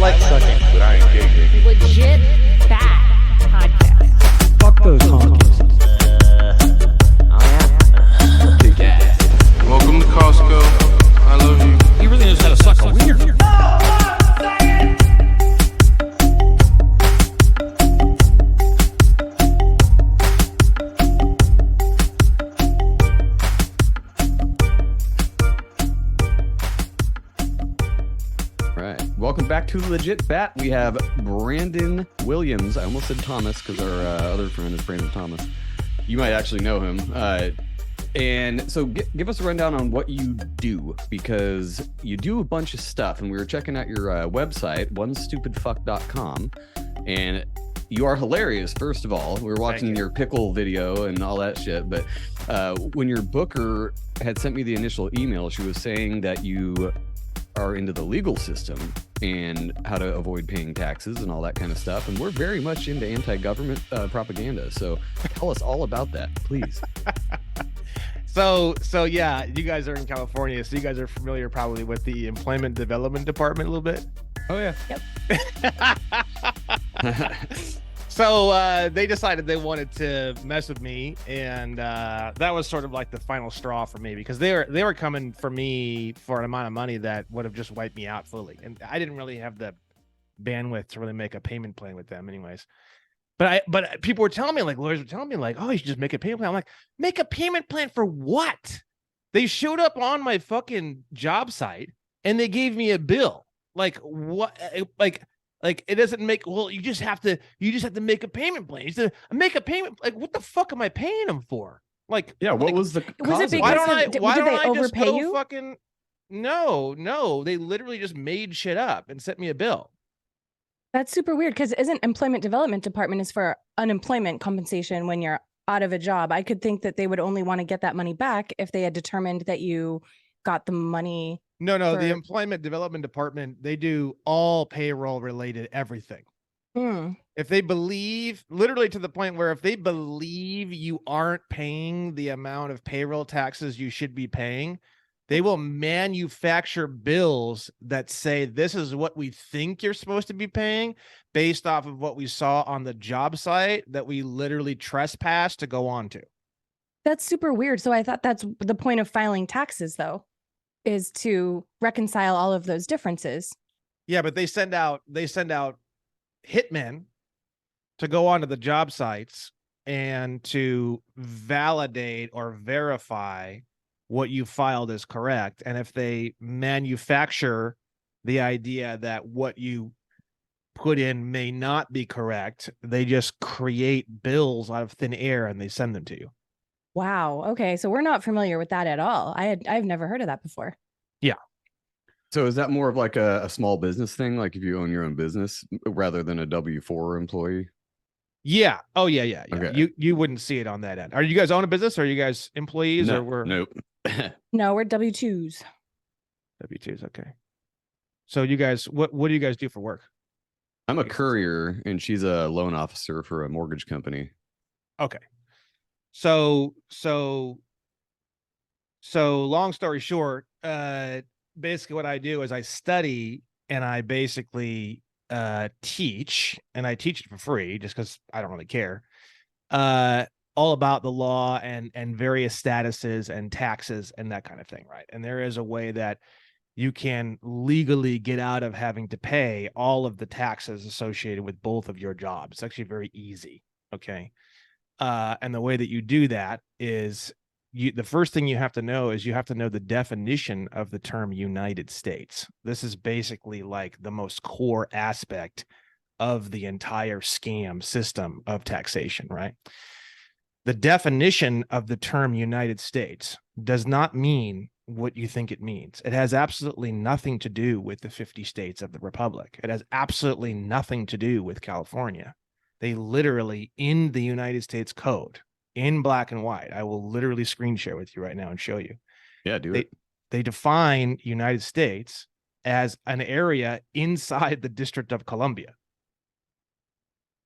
like sucking, but I ain't gay. Legit bad podcast. Fuck those honkies. Welcome to Costco. I love you. He really knows how to suck a wiener. Welcome back to Legit Bat. We have Brandon Williams. I almost said Thomas because our other friend is Brandon Thomas. You might actually know him. And so give us a rundown on what you do, because you do a bunch of stuff. And we were checking out your website, onestupidfuck.com. And you are hilarious, first of all. We were watching your pickle video and all that shit. But when your booker had sent me the initial email, she was saying that you are into the legal system and how to avoid paying taxes and all that kind of stuff. And we're very much into anti-government propaganda. So tell us all about that, please. So yeah, you guys are in California, so you guys are familiar probably with the Employment Development Department a little bit. Oh, yeah. Yep. So they decided they wanted to mess with me, and that was sort of like the final straw for me, because they were coming for me for an amount of money that would have just wiped me out fully, and I didn't really have the bandwidth to really make a payment plan with them, anyways. But people were telling me, like, lawyers were telling me, like, oh, you should just make a payment plan. I'm like, make a payment plan for what? They showed up on my fucking job site and they gave me a bill. Like, what? Like it doesn't make, well, you just have to make a payment plan. You have to make a payment. Like, what the fuck am I paying them for? Like, yeah, what was the cause? It why don't I did just overpay go you? fucking? No, they literally just made shit up and sent me a bill. That's super weird, because isn't Employment Development Department is for unemployment compensation when you're out of a job? I could think that they would only want to get that money back if they had determined that you got the money. No, the Employment Development Department, they do all payroll related everything. If they believe, literally to the point where if they believe you aren't paying the amount of payroll taxes you should be paying, they will manufacture bills that say this is what we think you're supposed to be paying based off of what we saw on the job site that we literally trespassed to go on to. That's super weird. So I thought that's the point of filing taxes, though, is to reconcile all of those differences. Yeah, but they send out hitmen to go onto the job sites and to validate or verify what you filed is correct. And if they manufacture the idea that what you put in may not be correct, they just create bills out of thin air and they send them to you. Wow. Okay. So we're not familiar with that at all. I've never heard of that before. Yeah. So is that more of like a small business thing? Like if you own your own business rather than a W-4 employee? Yeah. Oh, yeah. Okay. You wouldn't see it on that end. Are you guys own a business? Or are you guys employees? No, or we're nope. No, we're W-2s. W-2s. Okay. So you guys, what do you guys do for work? I'm a courier and she's a loan officer for a mortgage company. Okay. So long story short, basically what I do is I study and I basically teach, and I teach it for free just because I don't really care, all about the law and various statuses and taxes and that kind of thing, right? And there is a way that you can legally get out of having to pay all of the taxes associated with both of your jobs. It's actually very easy, okay? And the way that you do that is the first thing you have to know is you have to know the definition of the term United States. This is basically like the most core aspect of the entire scam system of taxation, right? The definition of the term United States does not mean what you think it means. It has absolutely nothing to do with the 50 states of the Republic. It has absolutely nothing to do with California. They literally, in the United States Code, in black and white, I will literally screen share with you right now and show you. Yeah, do it. They define United States as an area inside the District of Columbia.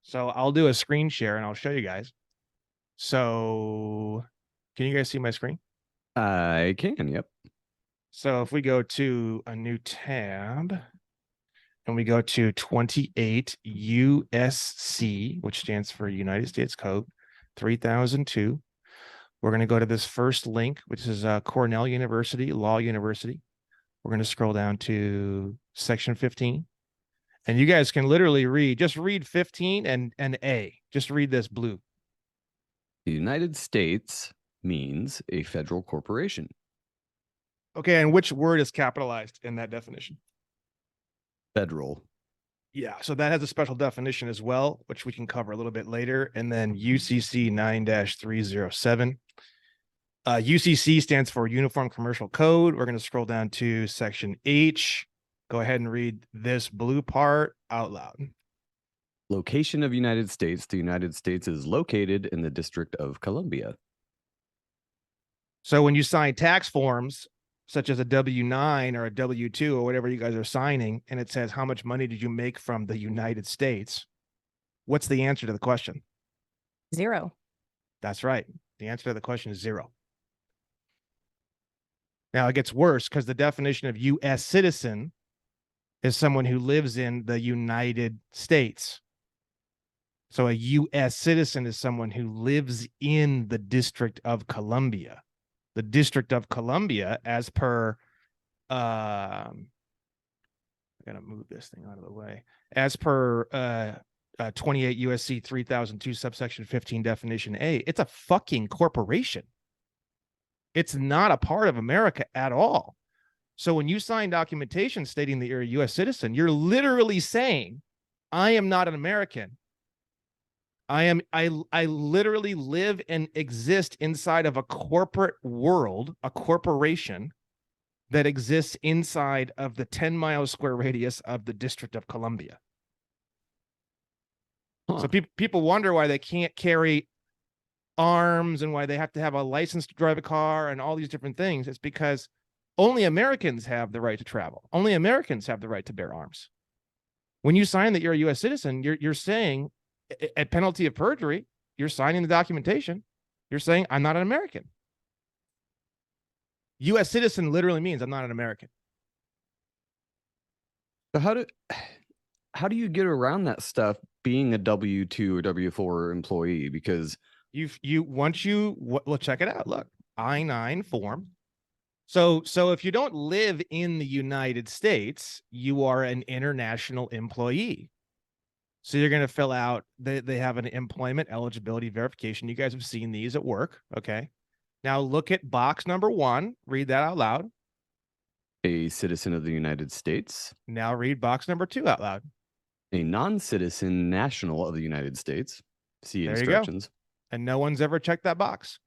So I'll do a screen share and I'll show you guys. So can you guys see my screen? I can, yep. So if we go to a new tab and we go to 28 USC, which stands for United States Code 3002. We're going to go to this first link, which is Cornell University, Law University. We're going to scroll down to section 15. And you guys can literally just read 15 and A. Just read this blue. The United States means a federal corporation. Okay, and which word is capitalized in that definition? Federal. Yeah, so that has a special definition as well, which we can cover a little bit later. And then UCC 9-307. UCC stands for Uniform Commercial Code. We're going to scroll down to section H. Go ahead and read this blue part out loud. Location of United States. The United States is located in the District of Columbia. So when you sign tax forms, such as a W-9 or a W-2 or whatever you guys are signing, and it says, how much money did you make from the United States? What's the answer to the question? 0. That's right. The answer to the question is 0. Now it gets worse because the definition of U.S. citizen is someone who lives in the United States. So a U.S. citizen is someone who lives in the District of Columbia. The District of Columbia, as per, I gotta move this thing out of the way. As per 28 USC 3002 subsection 15 definition A, it's a fucking corporation. It's not a part of America at all. So when you sign documentation stating that you're a U.S. citizen, you're literally saying, I am not an American. I literally live and exist inside of a corporate world, a corporation that exists inside of the 10-mile square radius of the District of Columbia. Huh. So people wonder why they can't carry arms and why they have to have a license to drive a car and all these different things. It's because only Americans have the right to travel. Only Americans have the right to bear arms. When you sign that you're a U.S. citizen, you're saying, at penalty of perjury, you're signing the documentation. You're saying, I'm not an American. U.S. citizen literally means I'm not an American. So how do you get around that stuff being a W-2 or W-4 employee? Because well, check it out. Look, I-9 form. So if you don't live in the United States, you are an international employee. So you're going to fill out, they have an employment eligibility verification. You guys have seen these at work. Okay. Now look at box number 1. Read that out loud. a citizen of the United States. Now read box number 2 out loud. A non-citizen national of the United States. See There instructions. you go. And no one's ever checked that box.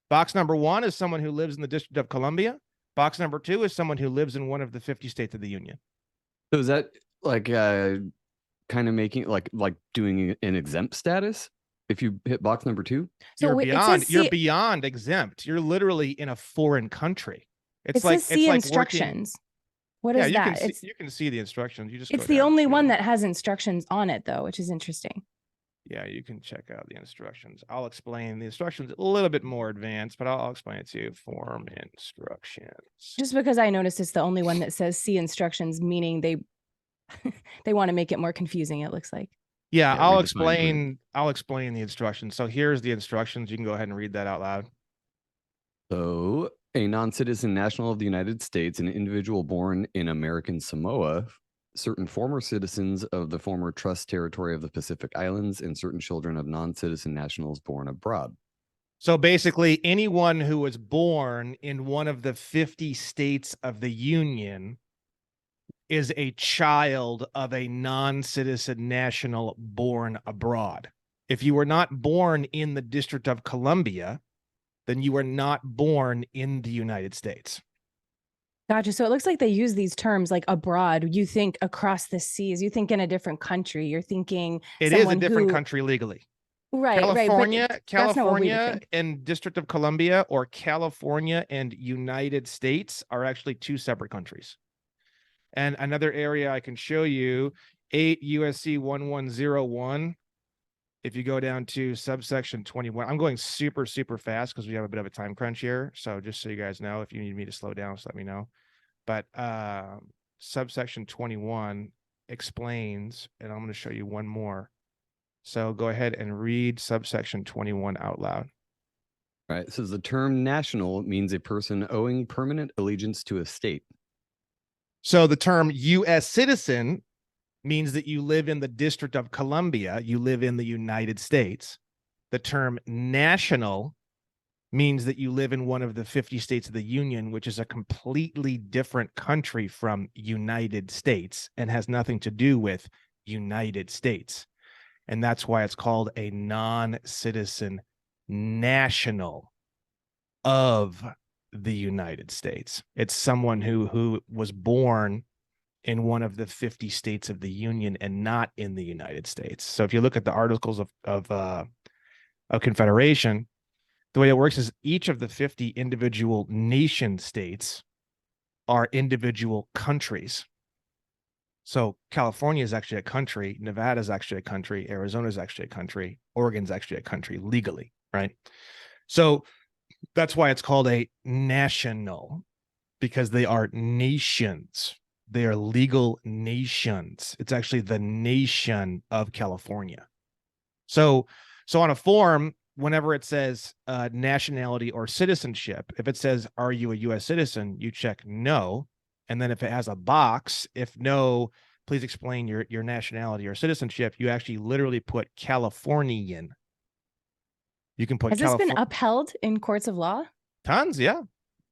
Box number 1 is someone who lives in the District of Columbia. Box number 2 is someone who lives in one of the 50 states of the Union. So is that like kind of making like doing an exempt status if you hit box number 2? So you're beyond exempt. You're literally in a foreign country. It says see instructions. What is that? You can see the instructions. It's the only one that has instructions on it, though, which is interesting. Yeah, you can check out the instructions. I'll explain the instructions a little bit more advanced, but I'll explain it to you. Form instructions. Just because I noticed it's the only one that says see instructions, meaning they want to make it more confusing, it looks like. Yeah, Yeah, I'll explain the instructions. So here's the instructions. You can go ahead and read that out loud. So a non-citizen national of the United States, an individual born in American Samoa, certain former citizens of the former trust territory of the Pacific Islands, and certain children of non-citizen nationals born abroad. So basically, anyone who was born in one of the 50 states of the Union is a child of a non-citizen national born abroad. If you were not born in the District of Columbia, then you were not born in the United States. Gotcha. So it looks like they use these terms like abroad. You think across the seas, you think in a different country, you're thinking it is a different country legally. Right, California, right. California and District of Columbia, or California and United States are actually 2 separate countries. And another area I can show you, 8 USC 1101. If you go down to subsection 21, I'm going super, super fast because we have a bit of a time crunch here. So just so you guys know, if you need me to slow down, just let me know. But subsection 21 explains, and I'm going to show you one more. So go ahead and read subsection 21 out loud. All right. It says the term national means a person owing permanent allegiance to a state. So the term U.S. citizen means that you live in the District of Columbia, you live in the United States. The term national means that you live in one of the 50 states of the Union, which is a completely different country from United States and has nothing to do with United States. And that's why it's called a non-citizen national of the United States. It's someone who was born in one of the 50 states of the Union and not in the United States. So if you look at the Articles of Confederation, the way it works is each of the 50 individual nation states are individual countries. So California is actually a country, Nevada is actually a country, Arizona is actually a country, Oregon's actually a country legally, right? So that's why it's called a national, because they are nations. They are legal nations. It's actually the nation of California. So on a form, whenever it says nationality or citizenship, if it says, are you a U.S. citizen, you check no. And then if it has a box, if no, please explain your nationality or citizenship, you actually literally put Californian. You can put Has this been upheld in courts of law? Tons, yeah.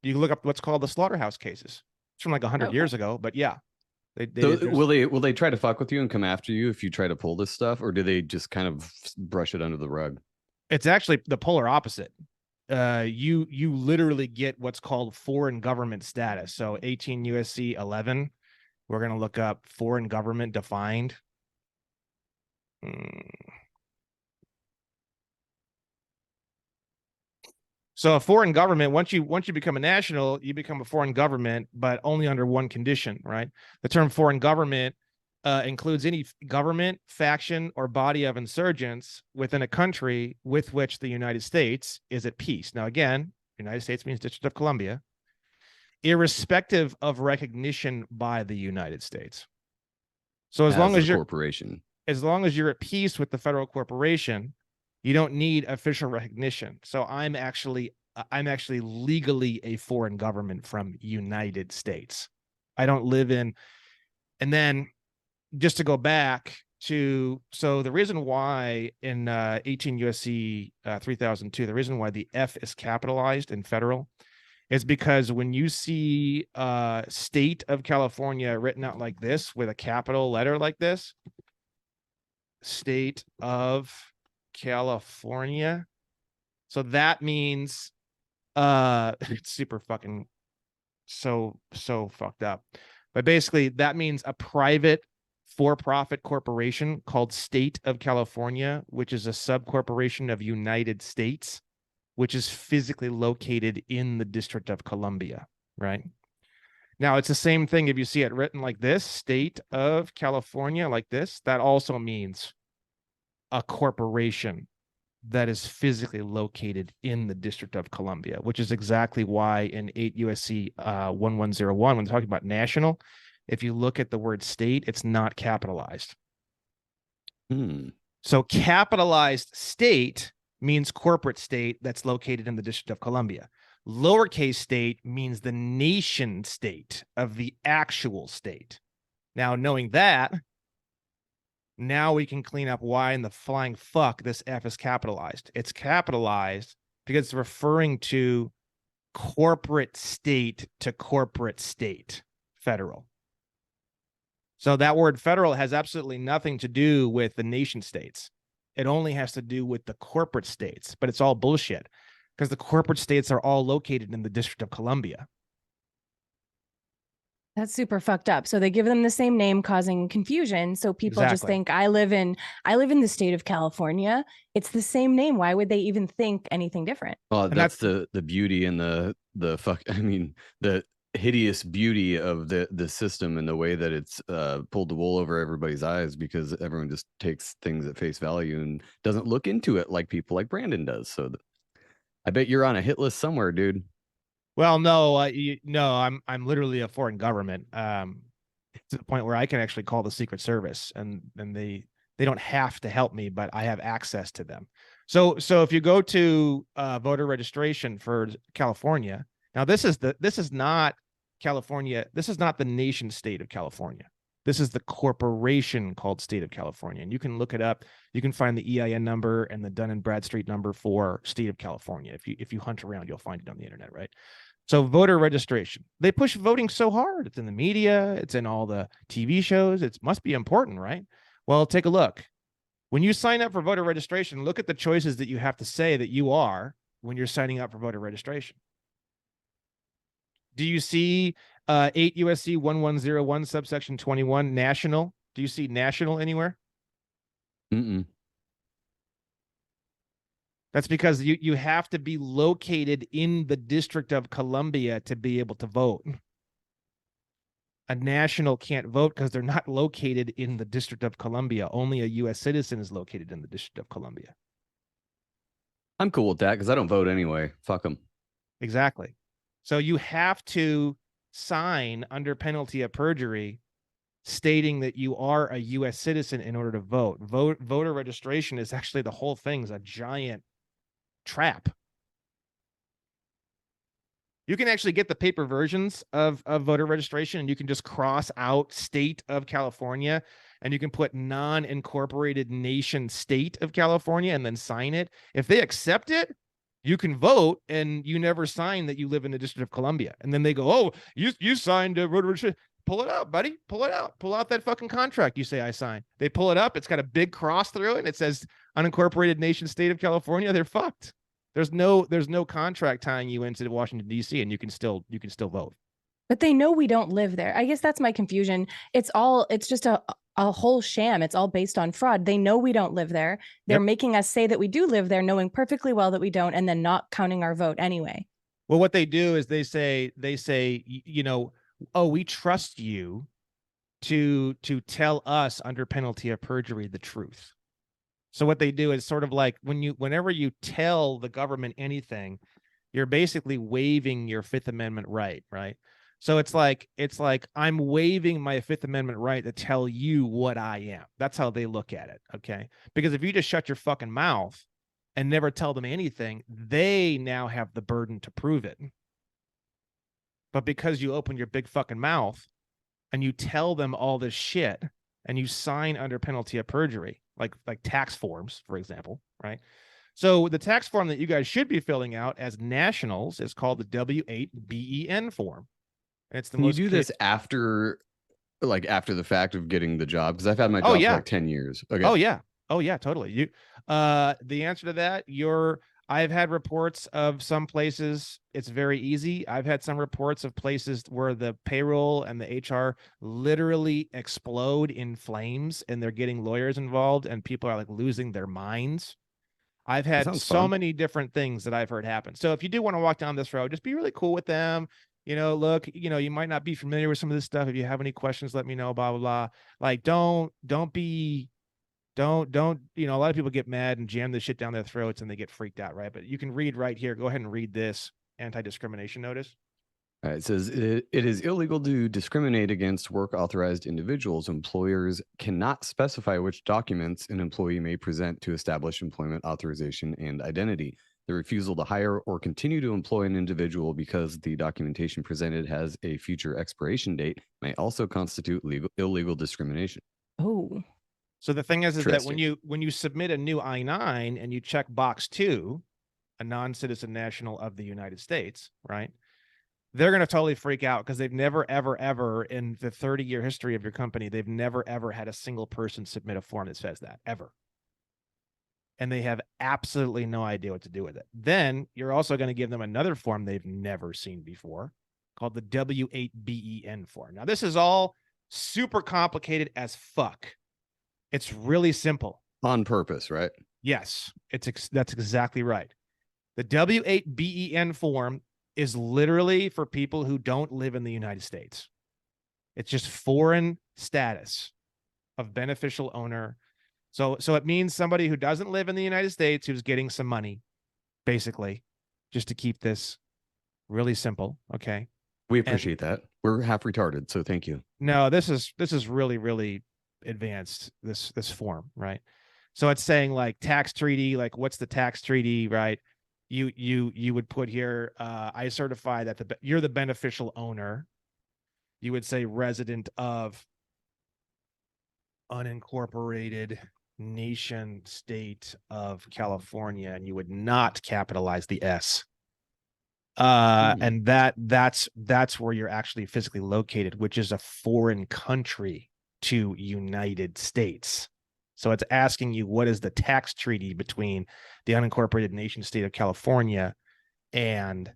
You can look up what's called the slaughterhouse cases. It's from like 100 years ago, but yeah. Will they try to fuck with you and come after you if you try to pull this stuff, or do they just kind of brush it under the rug? It's actually the polar opposite. You literally get what's called foreign government status. So 18 U.S.C. 11, we're going to look up foreign government defined. So a foreign government, once you become a national, you become a foreign government, but only under one condition, right? The term foreign government includes any government, faction, or body of insurgents within a country with which the United States is at peace. Now, again, United States means District of Columbia, irrespective of recognition by the United States. So as long as you're corporation, as long as you're at peace with the federal corporation, you don't need official recognition. So I'm actually legally a foreign government from United States. I don't live in, and then just to go back to, so the reason why in 18 U.S.C. 3002, the reason why the F is capitalized in federal is because when you see state of California written out like this with a capital letter like this, state of California, so that means it's super fucking so fucked up, but basically that means a private for-profit corporation called State of California, which is a subcorporation of United States, which is physically located in the District of Columbia, right? Now it's the same thing if you see it written like this, State of California, like this, that also means a corporation that is physically located in the District of Columbia, which is exactly why in 8 U.S.C. 1101, when talking about national, if you look at the word state, it's not capitalized. So capitalized state means corporate state that's located in the District of Columbia. Lowercase state means the nation state of the actual state. Now, knowing that, now we can clean up why in the flying fuck this F is capitalized. It's capitalized because it's referring to corporate state to corporate state, federal. So that word federal has absolutely nothing to do with the nation states. It only has to do with the corporate states, but it's all bullshit because the corporate states are all located in the District of Columbia. That's super fucked up. So they give them the same name, causing confusion. So people just think I live in the state of California. It's the same name. Why would they even think anything different? Well, that's the beauty and the hideous beauty of the system and the way that it's pulled the wool over everybody's eyes, because everyone just takes things at face value and doesn't look into it like people like Brandon does. So I bet you're on a hit list somewhere, dude. Well, no, I'm literally a foreign government. to the point where I can actually call the Secret Service, and they don't have to help me, but I have access to them. So if you go to voter registration for California, now this is not California. This is not the nation state of California. This is the corporation called State of California, and you can look it up. You can find the EIN number and the Dun and Bradstreet number for State of California. If you hunt around, you'll find it on the internet, right? So voter registration, they push voting so hard. It's in the media. It's in all the TV shows. It must be important, right? Well, take a look. When you sign up for voter registration, look at the choices that you have to say that you are when you're signing up for voter registration. Do you see 8 U.S.C. 1101 subsection 21 national? Do you see national anywhere? Mm-mm. That's because you have to be located in the District of Columbia to be able to vote. A national can't vote because they're not located in the District of Columbia. Only a U.S. citizen is located in the District of Columbia. I'm cool with that because I don't vote anyway. Fuck them. Exactly. So you have to sign under penalty of perjury stating that you are a U.S. citizen in order to vote. Voter registration is actually, the whole thing's a giant trap. You can actually get the paper versions of voter registration, and you can just cross out State of California, and you can put non-incorporated nation State of California and then sign it. If they accept it, you can vote, and you never sign that you live in the District of Columbia. And then they go, oh, you signed a voter registration. Pull it out, buddy. Pull it out. Pull out that fucking contract you say I signed. They pull it up. It's got a big cross through it, and it says unincorporated nation State of California. They're fucked. There's no contract tying you into Washington, D.C., and you can still vote. But they know we don't live there. I guess that's my confusion. It's just a whole sham. It's all based on fraud. They know we don't live there. They're making us say that we do live there, knowing perfectly well that we don't, and then not counting our vote anyway. Well, what they do is they say, you know, oh, we trust you to tell us under penalty of perjury the truth. So what they do is sort of like whenever you tell the government anything, you're basically waiving your Fifth Amendment right? So it's like I'm waiving my Fifth Amendment right to tell you what I am. That's how they look at it, okay? Because if you just shut your fucking mouth and never tell them anything, they now have the burden to prove it. But because you open your big fucking mouth and you tell them all this shit and you sign under penalty of perjury, like tax forms, for example, right? So the tax form that you guys should be filling out as nationals is called the W-8-BEN form. It's the Can you do this after the fact of getting the job? Because I've had my job for like 10 years. Okay. Oh yeah, totally. The answer to that, I've had reports of some places it's very easy. I've had some reports of places where the payroll and the HR literally explode in flames, and they're getting lawyers involved, and people are like losing their minds. I've had so many different things that I've heard happen. So if you do want to walk down this road, just be really cool with them. You know, look, you know, you might not be familiar with some of this stuff. If you have any questions, let me know, blah, blah, blah. Like, don't, you know, a lot of people get mad and jam this shit down their throats and they get freaked out, right? But you can read right here. Go ahead and read this anti-discrimination notice. All right, it says it is illegal to discriminate against work authorized individuals. Employers cannot specify which documents an employee may present to establish employment authorization and identity. The refusal to hire or continue to employ an individual because the documentation presented has a future expiration date may also constitute illegal discrimination. Oh. So the thing is that when you submit a new I-9 and you check box 2, a non-citizen national of the United States, right? They're going to totally freak out because they've never, ever, ever in the 30-year history of your company, they've never, ever had a single person submit a form that says that, ever. And they have absolutely no idea what to do with it. Then you're also going to give them another form they've never seen before called the W-8-BEN form. Now, this is all super complicated as fuck. It's really simple. On purpose, right? Yes, that's exactly right. The W-8-BEN form is literally for people who don't live in the United States. It's just foreign status of beneficial owner. So it means somebody who doesn't live in the United States who's getting some money, basically, just to keep this really simple. Okay. We appreciate that. We're half retarded, so thank you. No, this is really, really advanced, this form, right? So it's saying like tax treaty, like what's the tax treaty, right? You would put here, I certify that you're the beneficial owner. You would say resident of unincorporated nation state of California, and you would not capitalize the S. And that's where you're actually physically located, which is a foreign country to United States. So it's asking you, what is the tax treaty between the unincorporated nation state of California and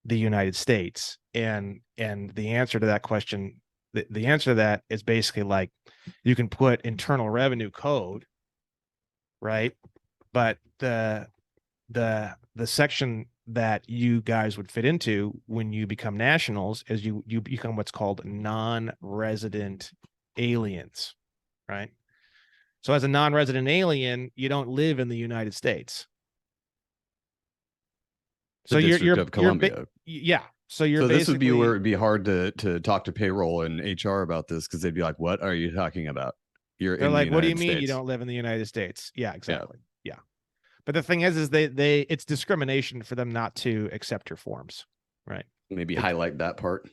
the United States? And the answer to that question, the answer to that is basically like, you can put Internal Revenue Code, right? But the section that you guys would fit into when you become nationals is you become what's called non-resident aliens, right? So as a non-resident alien, you don't live in the United States. So District of Columbia. Yeah. So you're this would be where basically it'd be hard to talk to payroll and HR about this, because they'd be like, "What are you talking about? You're they're in like, the what do you United mean you States." don't live in the United States? Yeah, exactly. Yeah. But the thing is they it's discrimination for them not to accept your forms, right? Maybe highlight that part.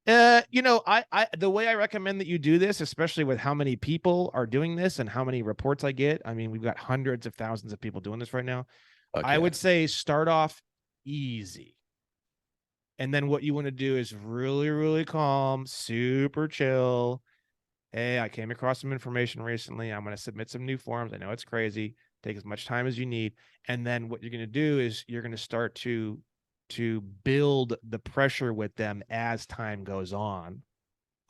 You know, I the way I recommend that you do this, especially with how many people are doing this and how many reports I get. I mean, we've got hundreds of thousands of people doing this right now. Okay. I would say start off easy. And then what you want to do is really, really calm, super chill. Hey, I came across some information recently. I'm going to submit some new forms. I know it's crazy. Take as much time as you need. And then what you're going to do is you're going to start to build the pressure with them as time goes on.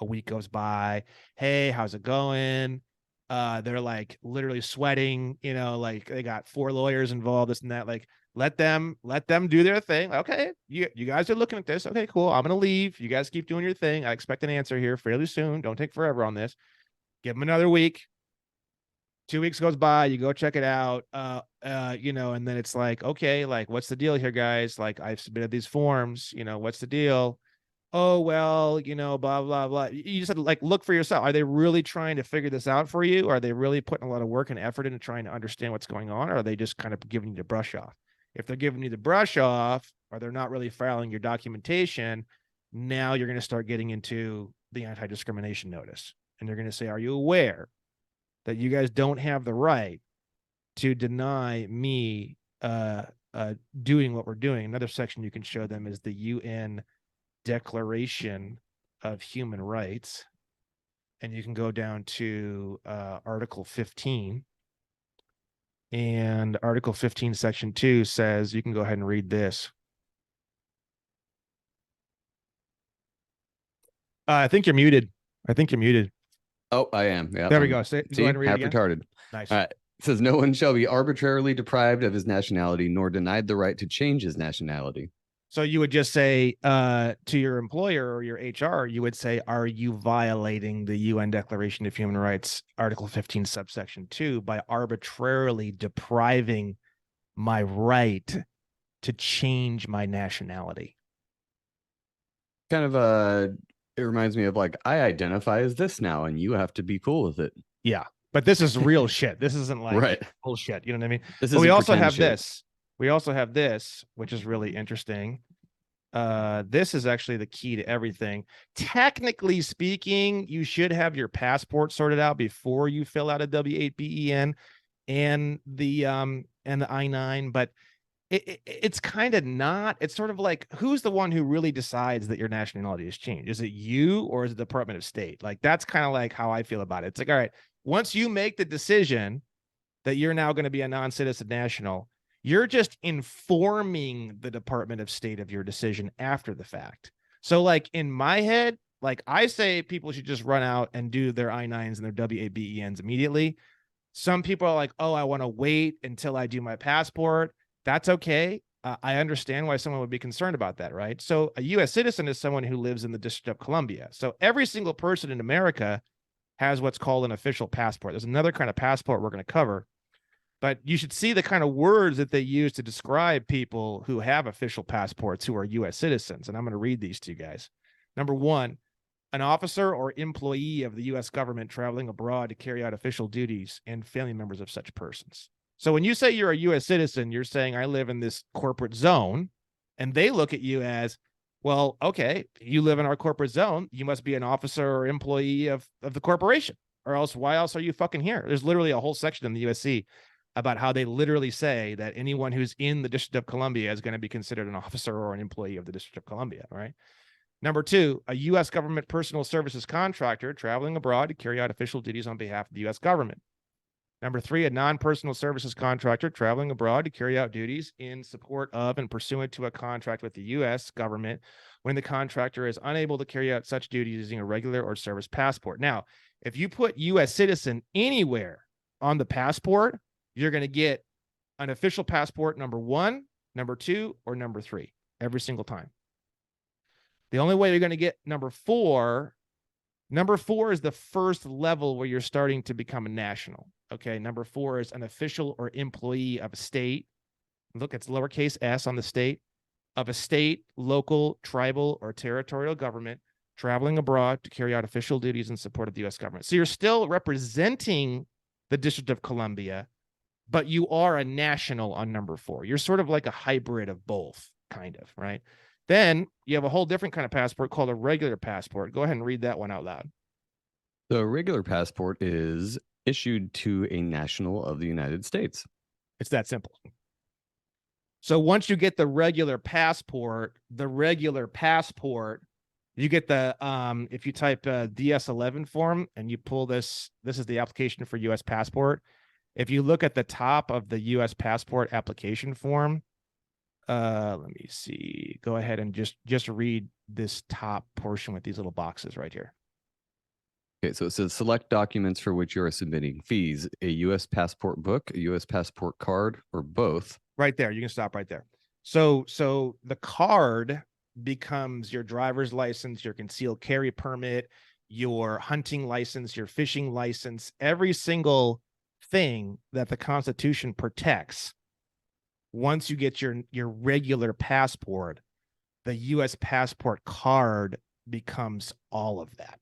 A week goes by. Hey, how's it going? They're like literally sweating, you know, like they got 4 lawyers involved, this and that. Like, let them do their thing. Okay, you guys are looking at this. Okay, cool. I'm gonna leave. You guys keep doing your thing. I expect an answer here fairly soon. Don't take forever on this. Give them another week. 2 weeks goes by, you go check it out. You know, and then it's like, okay, like, what's the deal here, guys? Like, I've submitted these forms, you know, what's the deal? Oh, well, you know, blah, blah, blah. You just have to like look for yourself. Are they really trying to figure this out for you? Or are they really putting a lot of work and effort into trying to understand what's going on? Or are they just kind of giving you the brush off? If they're giving you the brush off, or they're not really filing your documentation, now you're going to start getting into the anti-discrimination notice. And they're going to say, are you aware that you guys don't have the right to deny me doing what we're doing? Another section you can show them is the UN Declaration of Human Rights. And you can go down to Article 15. And Article 15, Section 2 says, you can go ahead and read this. I think you're muted. Oh, I am. Yeah. There we go. Go ahead and read half it again. retarded. Nice. All right. It says, no one shall be arbitrarily deprived of his nationality, nor denied the right to change his nationality. So you would just say to your employer or your HR, you would say, are you violating the UN Declaration of Human Rights, Article 15, subsection 2, by arbitrarily depriving my right to change my nationality? Kind of it reminds me of like, I identify as this now, and you have to be cool with it. Yeah, but this is real shit. This isn't like right. bullshit. You know what I mean? This but we isn't also pretend have shit. this. We also have this, which is really interesting. This is actually the key to everything. Technically speaking, you should have your passport sorted out before you fill out a W-8 BEN and the I-9, but it's kind of not. It's sort of like, who's the one who really decides that your nationality has changed? Is it you, or is it the Department of State? Like, that's kind of like how I feel about it. It's like, all right, once you make the decision that you're now going to be a non-citizen national, you're just informing the Department of State of your decision after the fact. So like in my head, like I say people should just run out and do their I-9s and their W-8 BENs immediately. Some people are like, oh, I want to wait until I do my passport. That's okay. I understand why someone would be concerned about that, right? So a U.S. citizen is someone who lives in the District of Columbia. So every single person in America has what's called an official passport. There's another kind of passport we're going to cover. But you should see the kind of words that they use to describe people who have official passports who are U.S. citizens. And I'm going to read these to you guys. Number one, an officer or employee of the U.S. government traveling abroad to carry out official duties and family members of such persons. So when you say you're a U.S. citizen, you're saying I live in this corporate zone, and they look at you as, well, okay, you live in our corporate zone. You must be an officer or employee of the corporation, or else why else are you fucking here? There's literally a whole section in the USC about how they literally say that anyone who's in the District of Columbia is going to be considered an officer or an employee of the District of Columbia, right? Number two, a U.S. government personal services contractor traveling abroad to carry out official duties on behalf of the U.S. government. Number three, a non-personal services contractor traveling abroad to carry out duties in support of and pursuant to a contract with the U.S. government when the contractor is unable to carry out such duties using a regular or service passport. Now, if you put U.S. citizen anywhere on the passport, you're going to get an official passport number 1, number 2, or number 3 every single time. The only way you're going to get number 4 is the first level where you're starting to become a national. Okay, number 4 is an official or employee of a state. Look, it's lowercase s on the state, of a state, local, tribal, or territorial government traveling abroad to carry out official duties in support of the U.S. government. So you're still representing the District of Columbia, but you are a national on number 4. You're sort of like a hybrid of both, kind of, right? Then you have a whole different kind of passport called a regular passport. Go ahead and read that one out loud. The regular passport is issued to a national of the United States. It's that simple. So once you get the regular passport, you get the, if you type DS11 form and you pull this is the application for U.S. passport. If you look at the top of the U.S. passport application form, let me see. Go ahead and just read this top portion with these little boxes right here. Okay, so it says select documents for which you are submitting fees, a U.S. passport book, a U.S. passport card, or both. Right there. You can stop right there. So the card becomes your driver's license, your concealed carry permit, your hunting license, your fishing license, every single thing that the Constitution protects. Once you get your regular passport, the U.S. passport card becomes all of that.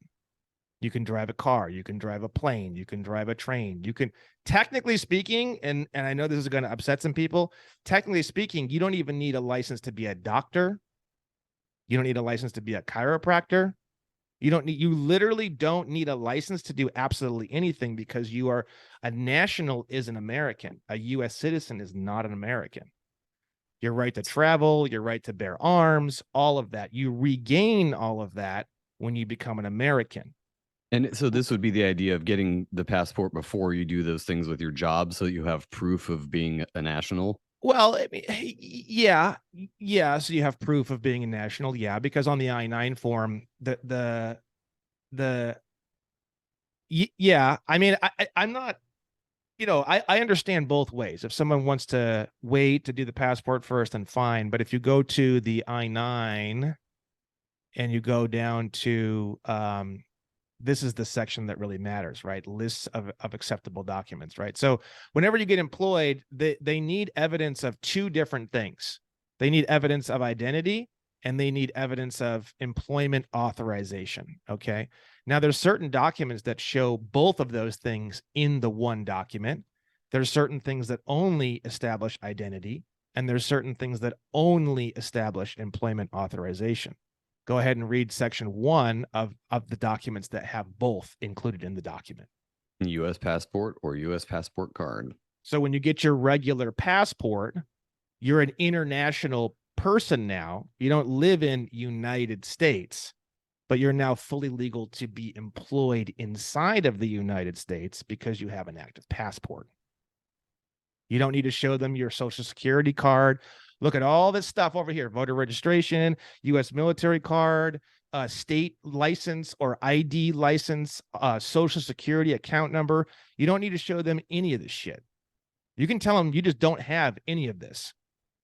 You can drive a car, you can drive a plane, you can drive a train, you can, technically speaking, and I know this is going to upset some people, technically speaking, you don't even need a license to be a doctor. You don't need a license to be a chiropractor. You literally don't need a license to do absolutely anything because you are a national is an American. A U.S. citizen is not an American. Your right to travel, your right to bear arms, all of that. You regain all of that when you become an American. And so this would be the idea of getting the passport before you do those things with your job so that you have proof of being a national. Well, I mean, yeah. So you have proof of being a national. Yeah. Because on the I-9 form, yeah, I mean, I'm not, I understand both ways. If someone wants to wait to do the passport first, then fine. But if you go to the I-9 and you go down to, this is the section that really matters, right? Lists of acceptable documents, right? So whenever you get employed, they need evidence of 2 different things. They need evidence of identity and they need evidence of employment authorization, okay? Now there's certain documents that show both of those things in the one document. There's certain things that only establish identity and there's certain things that only establish employment authorization. Go ahead and read section 1 of the documents that have both included in the document. U.S. passport or U.S. passport card. So when you get your regular passport, you're an international person now. You don't live in United States, but you're now fully legal to be employed inside of the United States because you have an active passport. You don't need to show them your social security card. Look at all this stuff over here: voter registration, U.S. military card, state license or ID license, social security account number. You don't need to show them any of this shit. You can tell them you just don't have any of this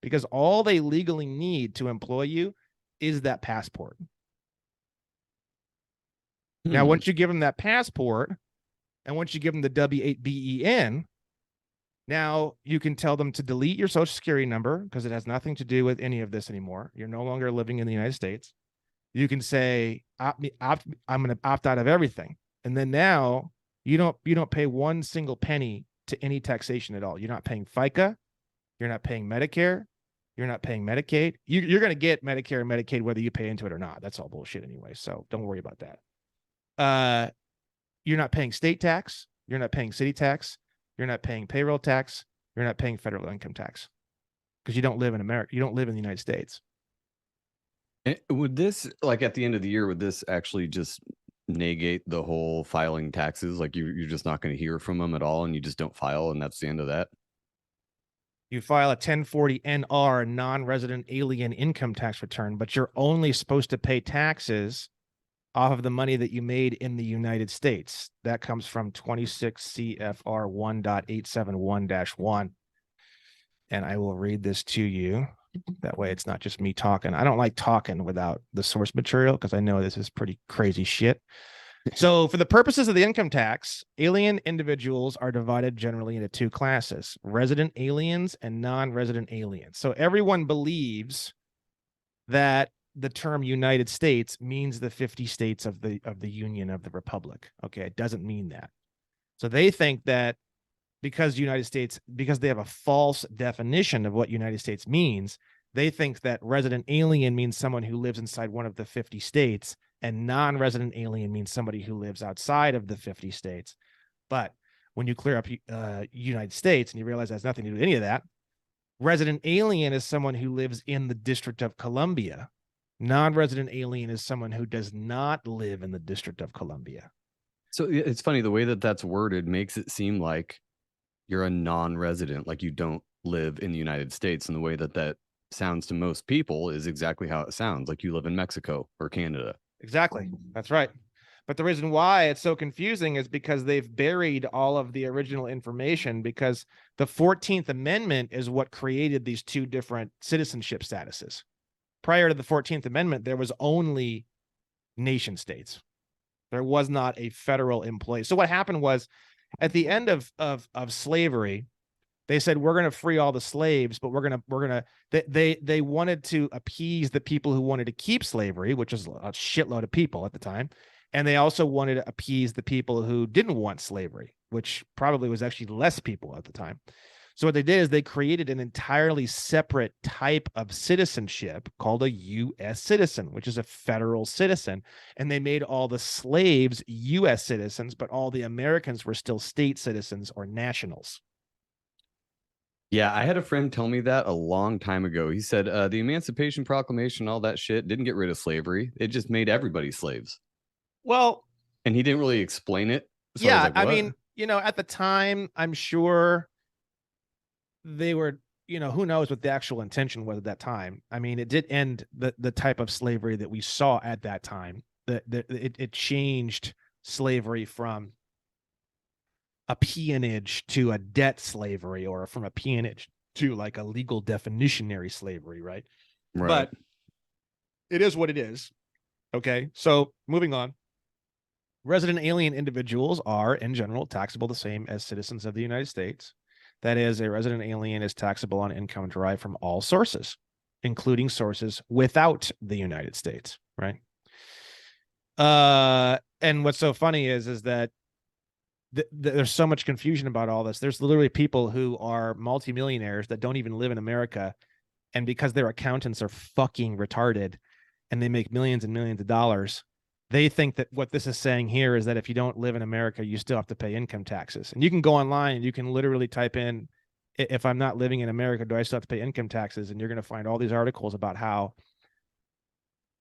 because all they legally need to employ you is that passport. Now, once you give them that passport and once you give them the W-8 BEN, Now you can tell them to delete your social security number because it has nothing to do with any of this anymore. You're no longer living in the United States. You can say, I'm going to opt out of everything. And then now you don't pay one single penny to any taxation at all. You're not paying FICA. You're not paying Medicare. You're not paying Medicaid. You're going to get Medicare and Medicaid whether you pay into it or not. That's all bullshit anyway. So don't worry about that. You're not paying state tax. You're not paying city tax. You're not paying payroll tax. You're not paying federal income tax because you don't live in America. You don't live in the United States. Would this, like at the end of the year, would this actually just negate the whole filing taxes? Like you're just not going to hear from them at all and you just don't file and that's the end of that? You file a 1040 NR, non-resident alien income tax return, but you're only supposed to pay taxes off of the money that you made in the United States. That comes from 26 CFR 1.871-1. And I will read this to you. That way it's not just me talking. I don't like talking without the source material because I know this is pretty crazy shit. So for the purposes of the income tax, alien individuals are divided generally into two classes, resident aliens and non-resident aliens. So everyone believes that the term United States means the 50 states of the Union of the Republic. Okay, it doesn't mean that. So they think that because they have a false definition of what United States means, they think that resident alien means someone who lives inside one of the 50 states and non-resident alien means somebody who lives outside of the 50 states. But when you clear up United States and you realize that has nothing to do with any of that, resident alien is someone who lives in the District of Columbia. Non-resident alien is someone who does not live in the District of Columbia. So it's funny, the way that that's worded makes it seem like you're a non-resident, like you don't live in the United States. And the way that that sounds to most people is exactly how it sounds, like you live in Mexico or Canada. Exactly. That's right. But the reason why it's so confusing is because they've buried all of the original information, because the 14th Amendment is what created these two different citizenship statuses. Prior to the 14th Amendment, there was only nation states. There was not a federal employee. So what happened was at the end of slavery, they said, we're going to free all the slaves, but they wanted to appease the people who wanted to keep slavery, which is a shitload of people at the time. And they also wanted to appease the people who didn't want slavery, which probably was actually less people at the time. So what they did is they created an entirely separate type of citizenship called a U.S. citizen, which is a federal citizen. And they made all the slaves U.S. citizens, but all the Americans were still state citizens or nationals. Yeah, I had a friend tell me that a long time ago. He said the Emancipation Proclamation, all that shit didn't get rid of slavery. It just made everybody slaves. Well, and he didn't really explain it. So yeah, I mean, at the time, I'm sure they were, who knows what the actual intention was at that time. I mean, it did end the type of slavery that we saw at that time. It changed slavery from a peonage to a debt slavery, or from a peonage to like a legal definitionary slavery, right? But it is what it is. Okay, so moving on. Resident alien individuals are, in general, taxable the same as citizens of the United States. That is, a resident alien is taxable on income derived from all sources, including sources without the United States, right? And what's so funny is that there's so much confusion about all this. There's literally people who are multimillionaires that don't even live in America, and because their accountants are fucking retarded and they make millions and millions of dollars, they think that what this is saying here is that if you don't live in America, you still have to pay income taxes. And you can go online and you can literally type in, if I'm not living in America, do I still have to pay income taxes? And you're going to find all these articles about how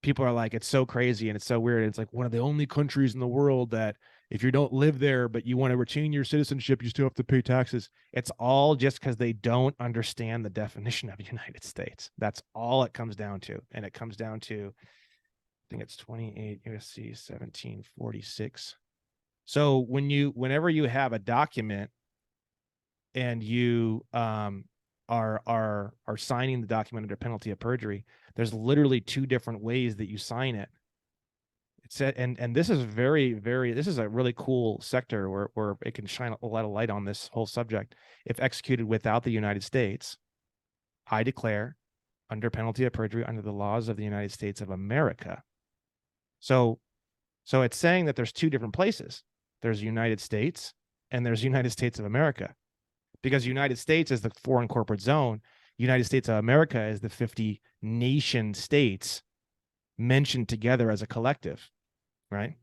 people are like, it's so crazy and it's so weird. It's like one of the only countries in the world that if you don't live there, but you want to retain your citizenship, you still have to pay taxes. It's all just because they don't understand the definition of the United States. That's all it comes down to. And it comes down to, I think it's 28 U.S.C. 1746. So whenever you have a document and you are signing the document under penalty of perjury, there's literally two different ways that you sign it. It said, and this is this is a really cool sector where it can shine a lot of light on this whole subject. If executed without the United States, I declare under penalty of perjury under the laws of the United States of America. So it's saying that there's two different places. There's United States and there's United States of America, because United States is the foreign corporate zone. United States of America is the 50 nation states mentioned together as a collective, right?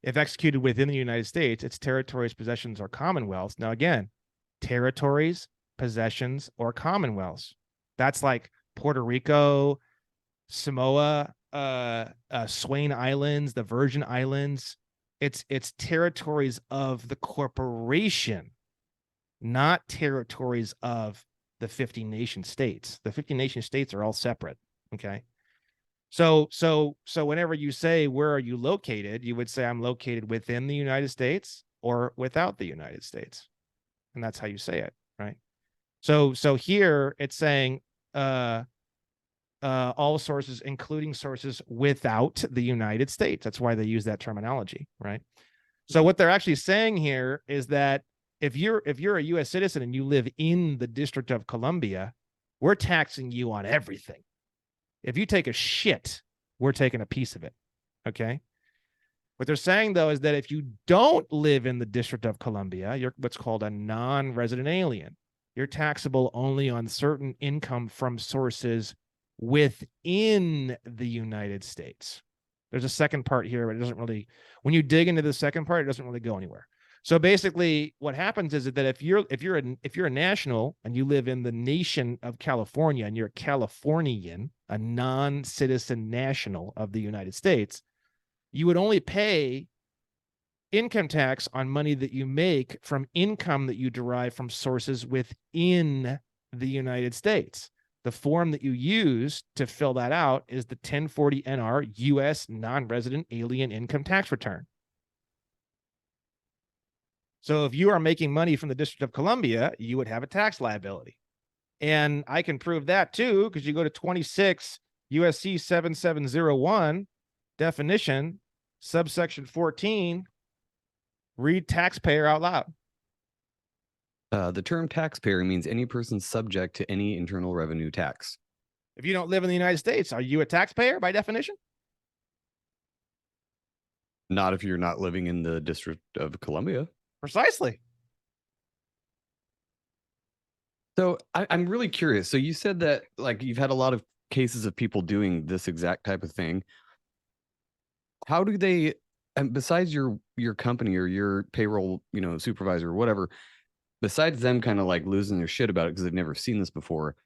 If executed within the United States, its territories, possessions, or commonwealths. Now, again, territories, possessions, or commonwealths. That's like Puerto Rico, Samoa, Swain Islands, the Virgin Islands. It's territories of the corporation, not territories of the 50 nation states. The 50 nation states are all separate. Okay. So whenever you say, where are you located? You would say, I'm located within the United States or without the United States. And that's how you say it. Right. So here it's saying, all sources, including sources without the United States. That's why they use that terminology. Right. So what they're actually saying here is that if you're a U.S. citizen and you live in the District of Columbia, we're taxing you on everything. If you take a shit, we're taking a piece of it. Okay. What they're saying, though, is that if you don't live in the District of Columbia, you're what's called a non-resident alien. You're taxable only on certain income from sources within the United States. There's a second part here, but it doesn't really, when you dig into the second part, it doesn't really go anywhere. So basically what happens is that if you're a national and you live in the nation of California and you're a Californian, a non-citizen national of the United States, you would only pay income tax on money that you make from income that you derive from sources within the United States. The form that you use to fill that out is the 1040 NR U.S. non-resident alien income tax return. So if you are making money from the District of Columbia, you would have a tax liability. And I can prove that too, because you go to 26 USC 7701, definition, subsection 14, read taxpayer out loud. The term taxpayer means any person subject to any internal revenue tax. If you don't live in the United States, are you a taxpayer by definition? Not if you're not living in the District of Columbia. Precisely. So I'm really curious. So you said that like you've had a lot of cases of people doing this exact type of thing. How do they, and besides your company or your payroll, supervisor or whatever, besides them kind of like losing their shit about it because they've never seen this before,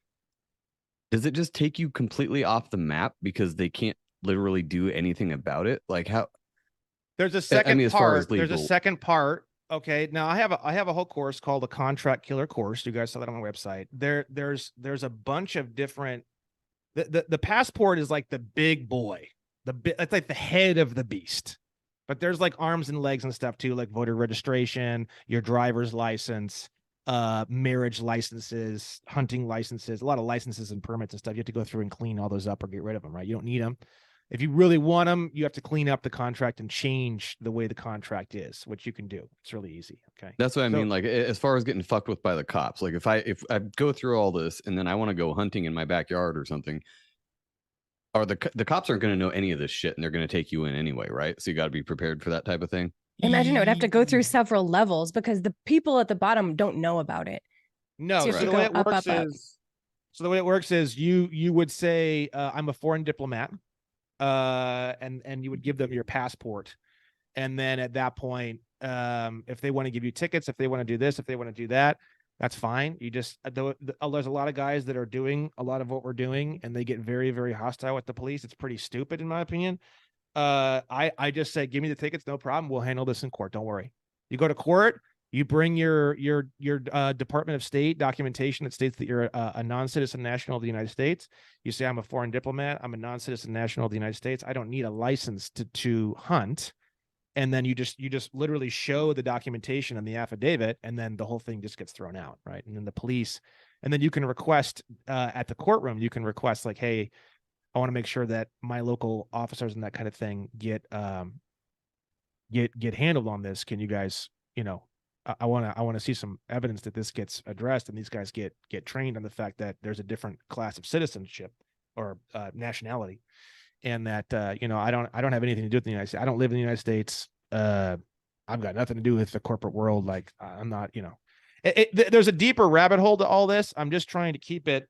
does it just take you completely off the map because they can't literally do anything about it? Like how? There's a second as far as part. There's a legal. second part. Okay. Now I have a whole course called the Contract Killer course. You guys saw that on my website. There's a bunch of different, the passport is like the big boy, it's like the head of the beast, but there's like arms and legs and stuff too, like voter registration, your driver's license, marriage licenses, hunting licenses, a lot of licenses and permits and stuff. You have to go through and clean all those up or get rid of them, right? You don't need them. If you really want them, you have to clean up the contract and change the way the contract is, which you can do. It's really easy. Okay. That's what I mean. Like as far as getting fucked with by the cops, like if I go through all this and then I want to go hunting in my backyard or something, or the cops aren't going to know any of this shit and they're going to take you in anyway, right? So you got to be prered for that type of thing. I imagine it would have to go through several levels because the people at the bottom don't know about it. No, So so the way it works is you would say, I'm a foreign diplomat. And you would give them your passport. And then at that point, if they want to give you tickets, if they want to do this, if they want to do that, that's fine. You just, there's a lot of guys that are doing a lot of what we're doing and they get very, very hostile with the police. It's pretty stupid in my opinion. I just say, give me the tickets. No problem. We'll handle this in court. Don't worry. You go to court, you bring your Department of State documentation that states that you're a non-citizen national of the United States. You say, I'm a foreign diplomat. I'm a non-citizen national of the United States. I don't need a license to hunt. And then you just literally show the documentation and the affidavit, and then the whole thing just gets thrown out, right? And then the police, and then you can request at the courtroom, you can request like, hey, I want to make sure that my local officers and that kind of thing get handled on this. Can you guys, I want to see some evidence that this gets addressed and these guys get trained on the fact that there's a different class of citizenship or nationality, and that I don't have anything to do with the United States. I don't live in the United States. I've got nothing to do with the corporate world. Like I'm not, there's a deeper rabbit hole to all this. I'm just trying to keep it.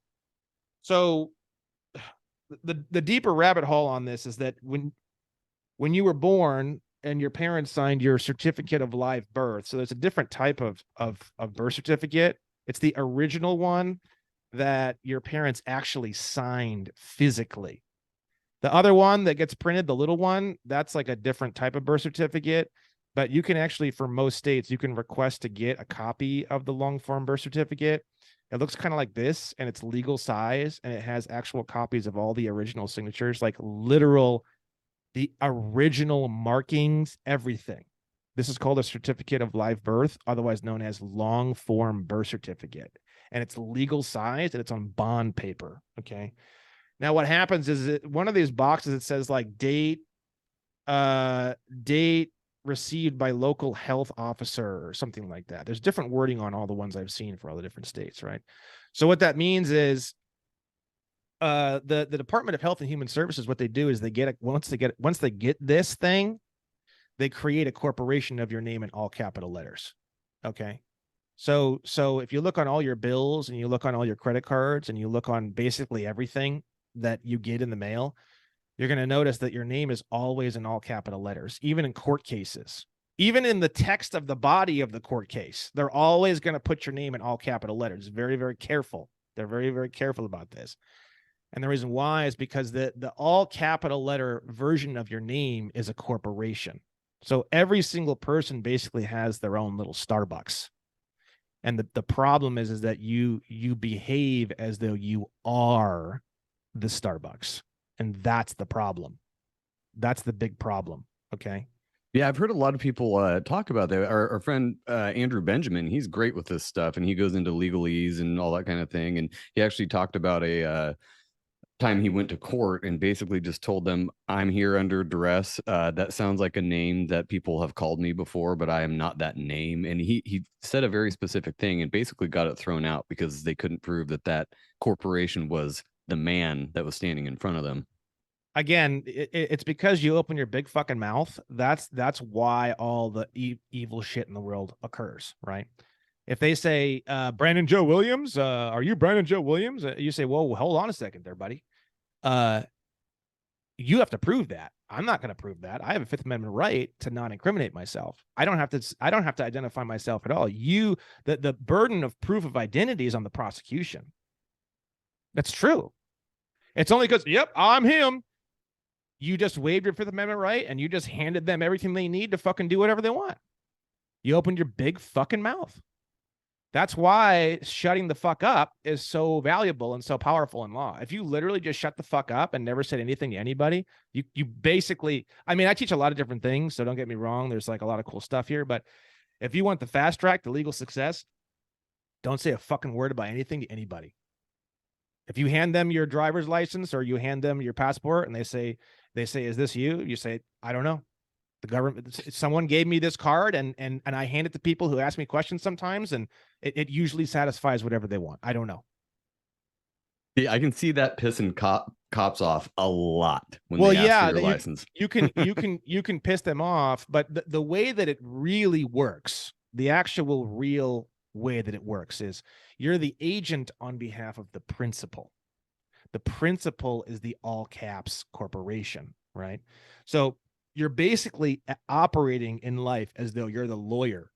So the deeper rabbit hole on this is that when you were born and your parents signed your certificate of live birth, so there's a different type of birth certificate. It's the original one that your parents actually signed physically. The other one that gets printed, the little one, that's like a different type of birth certificate. But you can actually, for most states, you can request to get a copy of the long form birth certificate. It looks kind of like this, and it's legal size, and it has actual copies of all the original signatures, like the original markings, everything. This is called a certificate of live birth, otherwise known as long form birth certificate. And it's legal size, and it's on bond paper. Okay. Now what happens is one of these boxes, it says like date received by local health officer or something like that. There's different wording on all the ones I've seen for all the different states, right? So what that means is the Department of Health and Human Services, what they do is once they get this thing, they create a corporation of your name in all capital letters. Okay. So if you look on all your bills and you look on all your credit cards and you look on basically everything that you get in the mail, you're going to notice that your name is always in all capital letters, even in court cases, even in the text of the body of the court case. They're always going to put your name in all capital letters. Very, very careful. They're very, very careful about this. And the reason why is because the all capital letter version of your name is a corporation. So every single person basically has their own little Starbucks. And the problem is that you behave as though you are the Starbucks. And that's the problem. That's the big problem. Okay. Yeah, I've heard a lot of people talk about that. Our friend Andrew Benjamin, he's great with this stuff, and he goes into legalese and all that kind of thing. And he actually talked about a time he went to court and basically just told them, I'm here under duress. That sounds like a name that people have called me before, but I am not that name. And he said a very specific thing and basically got it thrown out because they couldn't prove that corporation was the man that was standing in front of them. Again, it's because you open your big fucking mouth. That's why all the evil shit in the world occurs, right? If they say, Brandon Joe Williams, are you Brandon Joe Williams? You say, whoa, hold on a second there, buddy. You have to prove that. I'm not going to prove that. I have a Fifth Amendment right to not incriminate myself. I don't have to identify myself at all. The burden of proof of identity is on the prosecution. That's true. It's only because, yep, I'm him. You just waived your Fifth Amendment right and you just handed them everything they need to fucking do whatever they want. You opened your big fucking mouth. That's why shutting the fuck up is so valuable and so powerful in law. If you literally just shut the fuck up and never said anything to anybody, you basically, I mean, I teach a lot of different things, so don't get me wrong. There's like a lot of cool stuff here, but if you want the fast track to legal success, don't say a fucking word about anything to anybody. If you hand them your driver's license or you hand them your passport and they say, is this you? You say, I don't know. The government, someone gave me this card and I hand it to people who ask me questions sometimes, and it usually satisfies whatever they want. I don't know. Yeah, I can see that pissing cops off a lot when they ask for your license. You can piss them off, but the way that it really works, the actual real way that it works is you're the agent on behalf of the principal. The principal is the all caps corporation, right? So you're basically operating in life as though you're the lawyer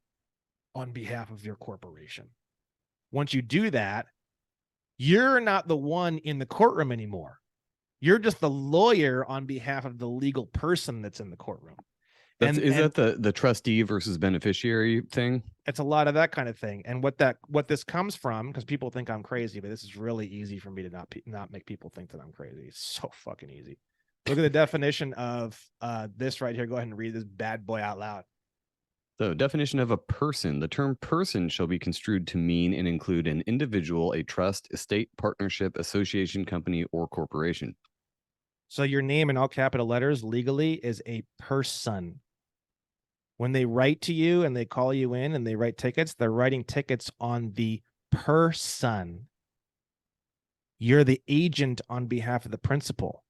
on behalf of your corporation. Once you do that, you're not the one in the courtroom anymore. You're just the lawyer on behalf of the legal person that's in the courtroom. Is that the trustee versus beneficiary thing? It's a lot of that kind of thing. And what this comes from, because people think I'm crazy, but this is really easy for me to not make people think that I'm crazy. It's so fucking easy. Look at the definition of this right here. Go ahead and read this bad boy out loud. So, definition of a person. The term person shall be construed to mean and include an individual, a trust, estate, partnership, association, company, or corporation. So your name in all capital letters legally is a person. When they write to you and they call you in and they write tickets, they're writing tickets on the person. You're the agent on behalf of the principal.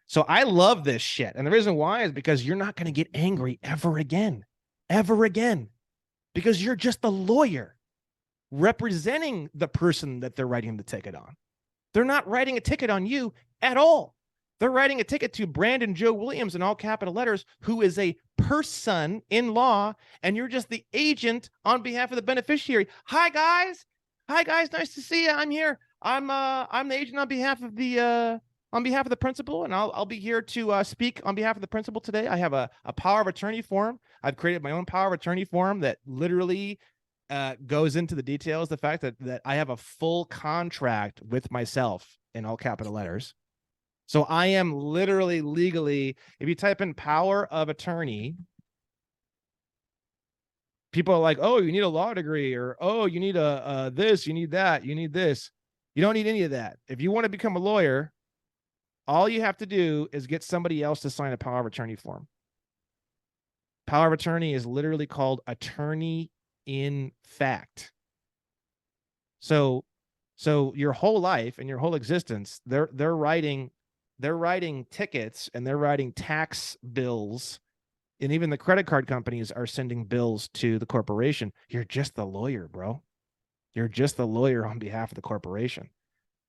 So I love this shit. And the reason why is because you're not going to get angry ever again, because you're just the lawyer representing the person that they're writing the ticket on. They're not writing a ticket on you at all. They're writing a ticket to Brandon Joe Williams in all capital letters, who is a person in law, and you're just the agent on behalf of the beneficiary. Hi guys, nice to see you. I'm here. I'm the agent on behalf of the principal, and I'll be here to speak on behalf of the principal today. I have a power of attorney form. I've created my own power of attorney form that literally goes into the details. The fact that I have a full contract with myself in all capital letters. So I am literally legally, if you type in power of attorney, people are like, oh, you need a law degree, or oh, you need a this, you need that, you need this. You don't need any of that. If you want to become a lawyer, all you have to do is get somebody else to sign a power of attorney form. Power of attorney is literally called attorney in fact. So your whole life and your whole existence, they're writing tickets and they're writing tax bills, and even the credit card companies are sending bills to the corporation. You're just the lawyer, bro. You're just the lawyer on behalf of the corporation.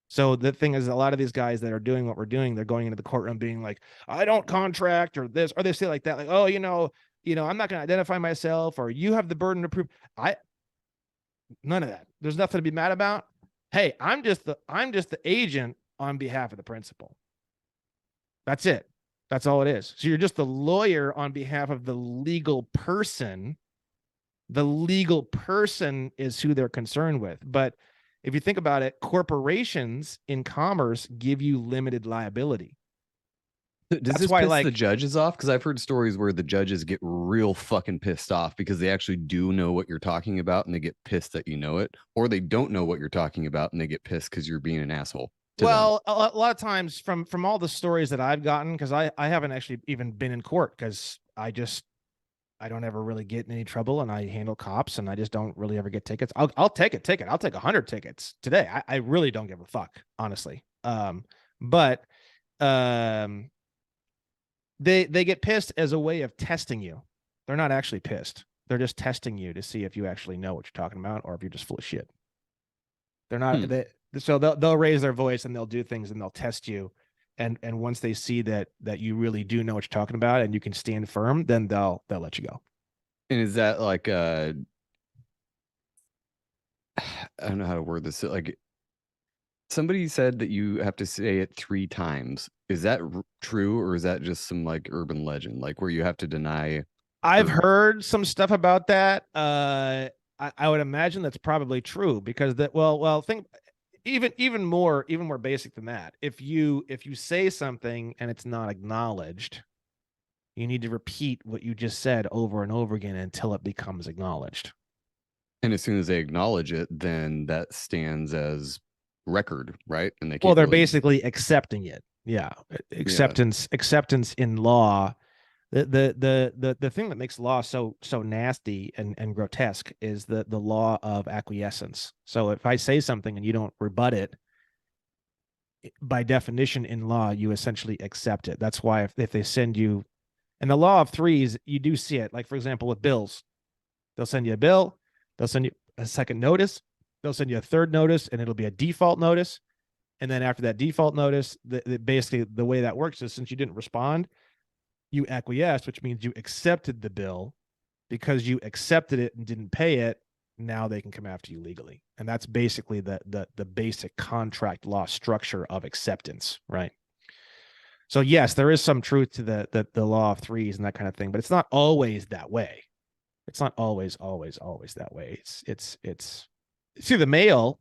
So the thing is, a lot of these guys that are doing what we're doing, they're going into the courtroom being like, I don't contract, or this, or they say like that, like, oh, I'm not going to identify myself, or you have the burden to prove. None of that. There's nothing to be mad about. Hey, I'm just the agent on behalf of the principal. That's it. That's all it is. So you're just the lawyer on behalf of the legal person. The legal person is who they're concerned with. But if you think about it, corporations in commerce give you limited liability. Does this piss the judges off? Because I've heard stories where the judges get real fucking pissed off because they actually do know what you're talking about and they get pissed that you know it, or they don't know what you're talking about and they get pissed because you're being an asshole. Well, a lot of times from all the stories that I've gotten, because I haven't actually even been in court, because I don't ever really get in any trouble, and I handle cops, and I just don't really ever get tickets. I'll take a ticket. I'll take 100 tickets today. I really don't give a fuck, honestly. But they get pissed as a way of testing you. They're not actually pissed. They're just testing you to see if you actually know what you're talking about, or if you're just full of shit. They're not. So they'll raise their voice and they'll do things and they'll test you, and once they see that you really do know what you're talking about and you can stand firm, then they'll let you go. And is that like I don't know how to word this. Like, somebody said that you have to say it 3 times. Is that true, or is that just some like urban legend, like where you have to deny? I've heard some stuff about that. I would imagine that's probably true, because think even more basic than that. If you say something and it's not acknowledged, you need to repeat what you just said over and over again until it becomes acknowledged. And as soon as they acknowledge it, then that stands as record, right? And they're basically accepting it. Yeah. Acceptance in law. The thing that makes law so nasty and grotesque is the law of acquiescence. So if I say something and you don't rebut it, by definition in law, you essentially accept it. That's why if they send you, and the law of threes, you do see it. Like, for example, with bills, they'll send you a bill, they'll send you a second notice, they'll send you a third notice, and it'll be a default notice. And then after that default notice, basically the way that works is, since you didn't respond, you acquiesced, which means you accepted the bill. Because you accepted it and didn't pay it, now they can come after you legally. And that's basically the basic contract law structure of acceptance, right? So yes, there is some truth to the law of threes and that kind of thing, but it's not always that way. It's not always that way. It's through the mail.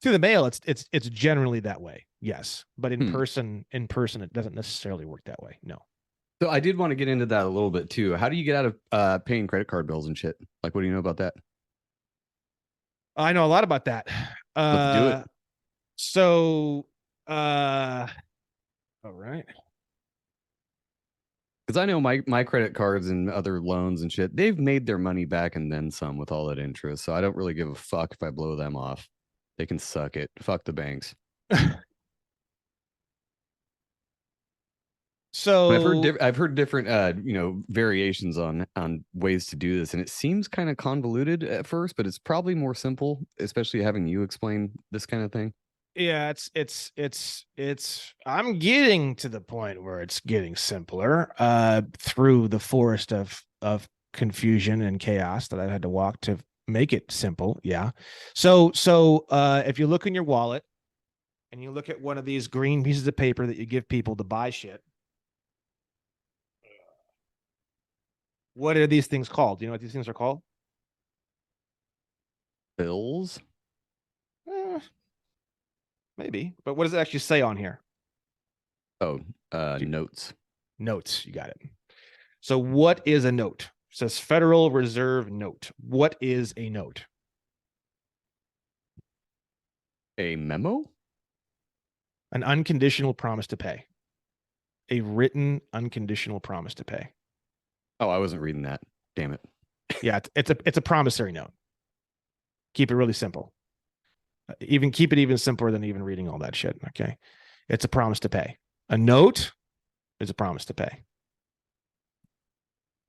Through the mail, it's generally that way. Yes, but in person, it doesn't necessarily work that way. No. So I did want to get into that a little bit too. How do you get out of paying credit card bills and shit? Like, what do you know about that? I know a lot about that. Let's do it. So, all right. Because I know my credit cards and other loans and shit, they've made their money back and then some with all that interest. So I don't really give a fuck if I blow them off. They can suck it. Fuck the banks. So I've heard different variations on ways to do this, and it seems kind of convoluted at first, but it's probably more simple, especially having you explain this kind of thing. yeah, it's I'm getting to the point where it's getting simpler through the forest of confusion and chaos that I had to walk to make it simple. Yeah. So if you look in your wallet and you look at one of these green pieces of paper that you give people to buy shit, what are these things called? Do you know what these things are called? Bills? Maybe, but what does it actually say on here? Oh, notes. Notes. You got it. So what is a note? It says Federal Reserve note. What is a note? A memo? An unconditional promise to pay. A written unconditional promise to pay. Oh, I wasn't reading that. Damn it. Yeah, it's a promissory note. Keep it really simple. Even keep it even simpler than even reading all that shit. Okay. It's a promise to pay. A note is a promise to pay.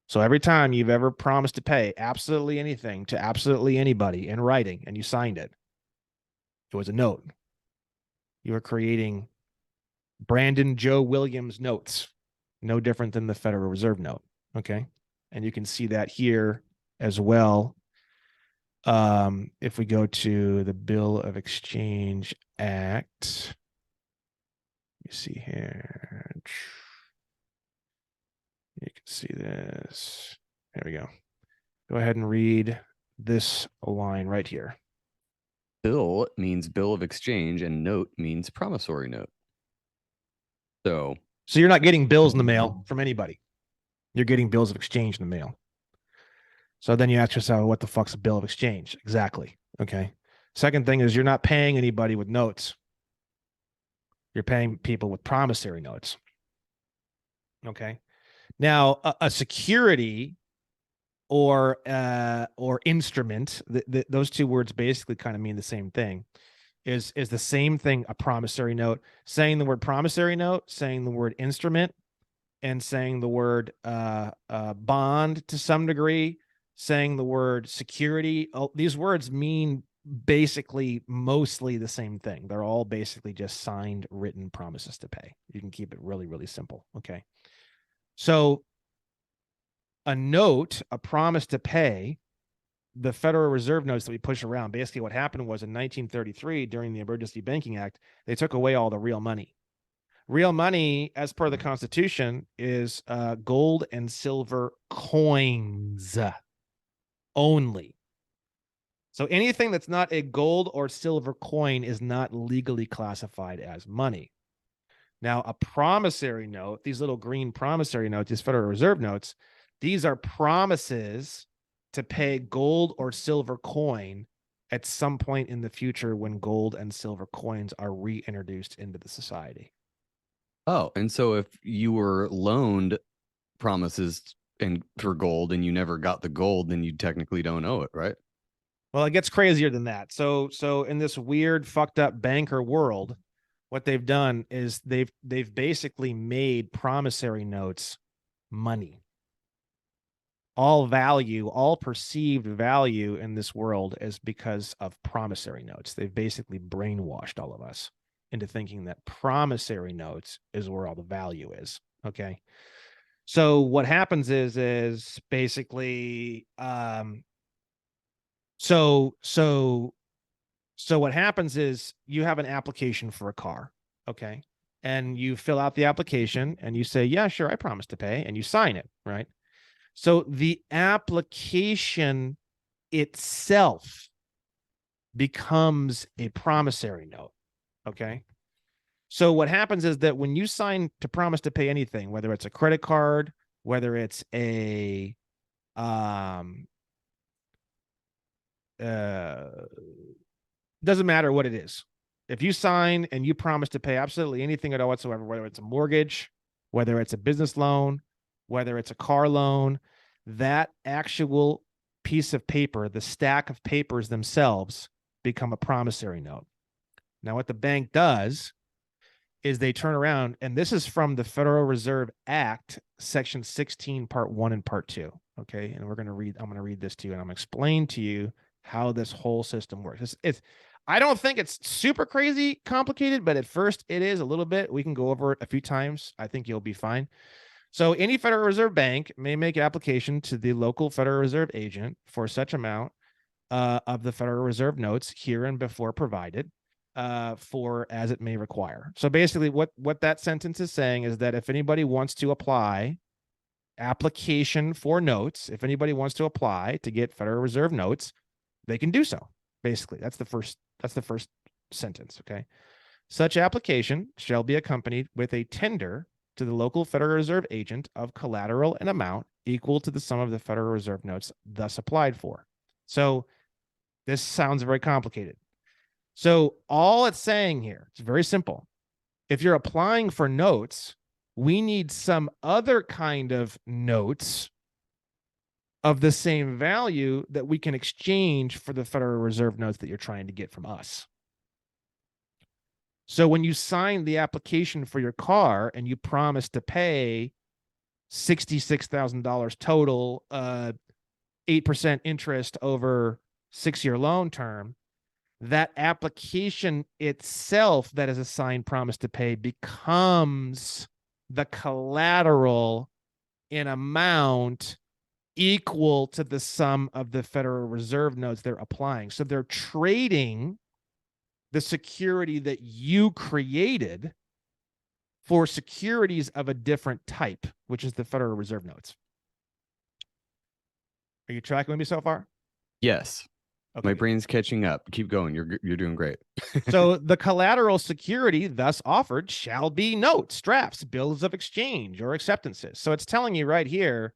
So every time you've ever promised to pay absolutely anything to absolutely anybody in writing and you signed it, it was a note. You were creating Brandon Joe Williams notes, no different than the Federal Reserve note. Okay. And you can see that here as well. If we go to the Bill of Exchange Act, you see here, you can see this. There we go. Go ahead and read this line right here. Bill means bill of exchange and note means promissory note. So you're not getting bills in the mail from anybody. You're getting bills of exchange in the mail. So then you ask yourself, what the fuck's a bill of exchange? Exactly. Okay. Second thing is you're not paying anybody with notes. You're paying people with promissory notes. Okay. Now, a security or instrument, those two words basically kind of mean the same thing, is the same thing, a promissory note. Saying the word promissory note, saying the word instrument, and saying the word bond to some degree, saying the word security. These words mean basically mostly the same thing. They're all basically just signed written promises to pay. You can keep it really, really simple. Okay. So a note, a promise to pay, the Federal Reserve notes that we push around, basically what happened was in 1933, during the Emergency Banking Act, they took away all the real money. Real money, as per the Constitution, is gold and silver coins only. So anything that's not a gold or silver coin is not legally classified as money. Now, a promissory note, these little green promissory notes, these Federal Reserve notes, these are promises to pay gold or silver coin at some point in the future when gold and silver coins are reintroduced into the society. Oh, and so if you were loaned promises and for gold and you never got the gold, then you technically don't owe it, right? Well, it gets crazier than that. So in this weird, fucked up banker world, what they've done is they've basically made promissory notes money. All value, all perceived value in this world is because of promissory notes. They've basically brainwashed all of us into thinking that promissory notes is where all the value is. Okay. So what happens is basically, so what happens is you have an application for a car. Okay. And you fill out the application and you say, yeah, sure, I promise to pay, and you sign it. Right. So the application itself becomes a promissory note. Okay. So what happens is that when you sign to promise to pay anything, whether it's a credit card, whether it's a doesn't matter what it is. If you sign and you promise to pay absolutely anything at all whatsoever, whether it's a mortgage, whether it's a business loan, whether it's a car loan, that actual piece of paper, the stack of papers themselves become a promissory note. Now, what the bank does is they turn around, and this is from the Federal Reserve Act, Section 16, Part 1 and Part 2. Okay. And I'm going to read this to you, and I'm going to explain to you how this whole system works. I don't think it's super crazy complicated, but at first it is a little bit. We can go over it a few times. I think you'll be fine. So any Federal Reserve Bank may make application to the local Federal Reserve agent for such amount of the Federal Reserve notes here and before provided for as it may require. So basically what that sentence is saying is that if anybody wants to apply application for notes, if anybody wants to apply to get Federal Reserve notes, they can do so. Basically, that's the first sentence. Okay. Such application shall be accompanied with a tender to the local Federal Reserve agent of collateral and amount equal to the sum of the Federal Reserve notes thus applied for. So this sounds very complicated. So all it's saying here, it's very simple. If you're applying for notes, we need some other kind of notes of the same value that we can exchange for the Federal Reserve notes that you're trying to get from us. So when you sign the application for your car and you promise to pay $66,000 total, 8% interest over 6-year loan term, that application itself that is a signed promise to pay becomes the collateral in amount equal to the sum of the Federal Reserve notes they're applying. So they're trading the security that you created for securities of a different type, which is the Federal Reserve notes. Are you tracking with me so far? Yes. Okay. My brain's catching up. Keep going. You're doing great. So the collateral security thus offered shall be notes, drafts, bills of exchange, or acceptances. So it's telling you right here,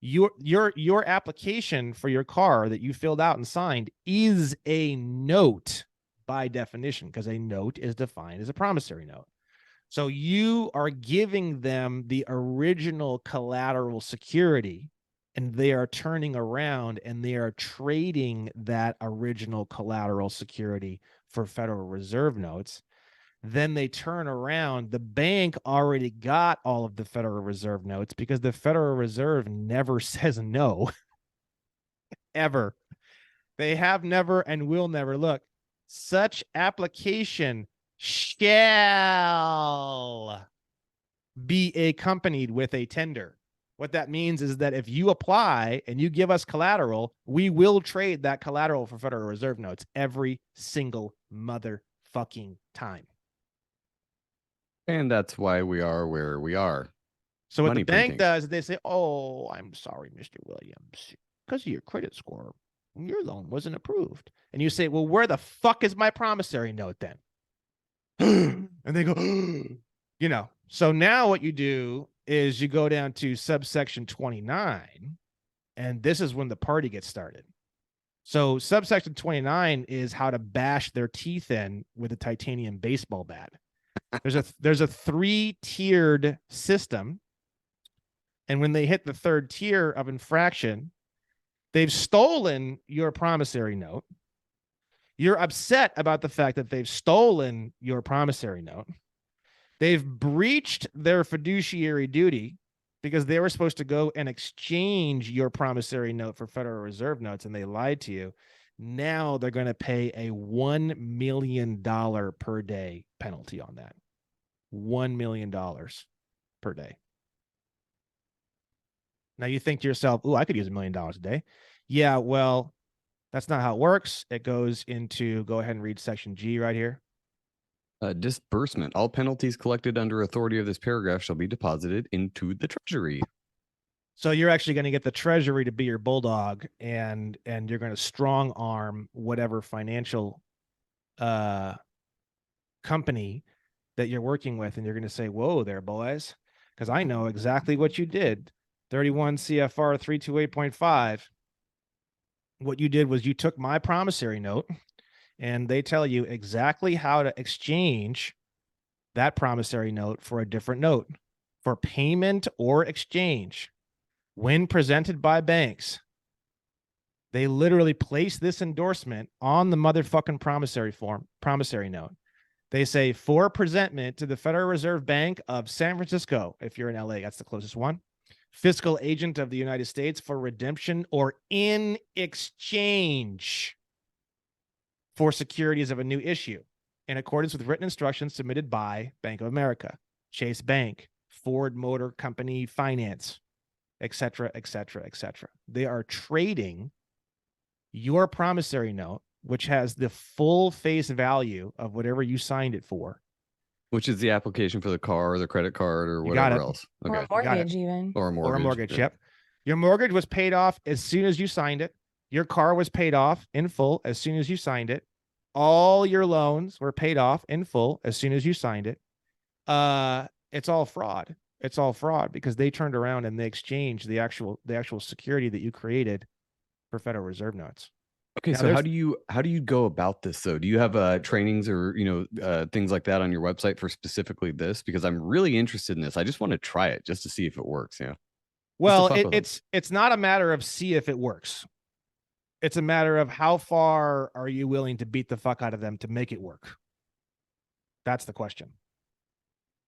your application for your car that you filled out and signed is a note by definition, because a note is defined as a promissory note. So you are giving them the original collateral security, and they are turning around and they are trading that original collateral security for Federal Reserve notes. Then they turn around. The bank already got all of the Federal Reserve notes because the Federal Reserve never says no, ever. They have never and will never. Look, such application shall be accompanied with a tender. What that means is that if you apply and you give us collateral, we will trade that collateral for Federal Reserve notes every single motherfucking time. And that's why we are where we are. So what Money the bank printing. does is they say, oh, I'm sorry, Mr. Williams, because of your credit score, your loan wasn't approved. And you say, well, where the fuck is my promissory note then? And they go, you know. So now what you do is you go down to subsection 29, and this is when the party gets started. So subsection 29 is how to bash their teeth in with a titanium baseball bat. There's a 3-tiered system, and when they hit the 3rd tier of infraction, they've stolen your promissory note. You're upset about the fact that they've stolen your promissory note. They've breached their fiduciary duty because they were supposed to go and exchange your promissory note for Federal Reserve notes, and they lied to you. Now they're going to pay a $1 million per day penalty on that. $1 million per day. Now you think to yourself, "Ooh, I could use $1 million a day." Yeah, well, that's not how it works. It goes into, go ahead and read section G right here. Disbursement. All penalties collected under authority of this paragraph shall be deposited into the Treasury. So you're actually going to get the Treasury to be your bulldog, and you're going to strong arm whatever financial company that you're working with, and you're going to say, whoa there, boys, because I know exactly what you did. 31 CFR 328.5. What you did was you took my promissory note, and they tell you exactly how to exchange that promissory note for a different note for payment or exchange. when presented by banks, they literally place this endorsement on the motherfucking promissory note. They say, for presentment to the Federal Reserve Bank of San Francisco, if you're in LA, that's the closest one, fiscal agent of the United States, for redemption or in exchange for securities of a new issue, in accordance with written instructions submitted by Bank of America, Chase Bank, Ford Motor Company Finance, et cetera, et cetera, et cetera. They are trading your promissory note, which has the full face value of whatever you signed it for. Which is the application for the car or the credit card or You got whatever it. else. Or Okay. a mortgage even. Or a mortgage. Or a mortgage, Yeah. yep. Your mortgage was paid off as soon as you signed it. Your car was paid off in full as soon as you signed it. All your loans were paid off in full as soon as you signed it. It's all fraud. It's all fraud because they turned around and they exchanged the actual security that you created for Federal Reserve notes. Okay, Now, so how do you go about this though? Do you have trainings or things like that on your website for specifically this? Because I'm really interested in this. I just want to try it just to see if it works. Yeah. Well, fuck with them. it's not a matter of see if it works. It's a matter of how far are you willing to beat the fuck out of them to make it work. That's the question.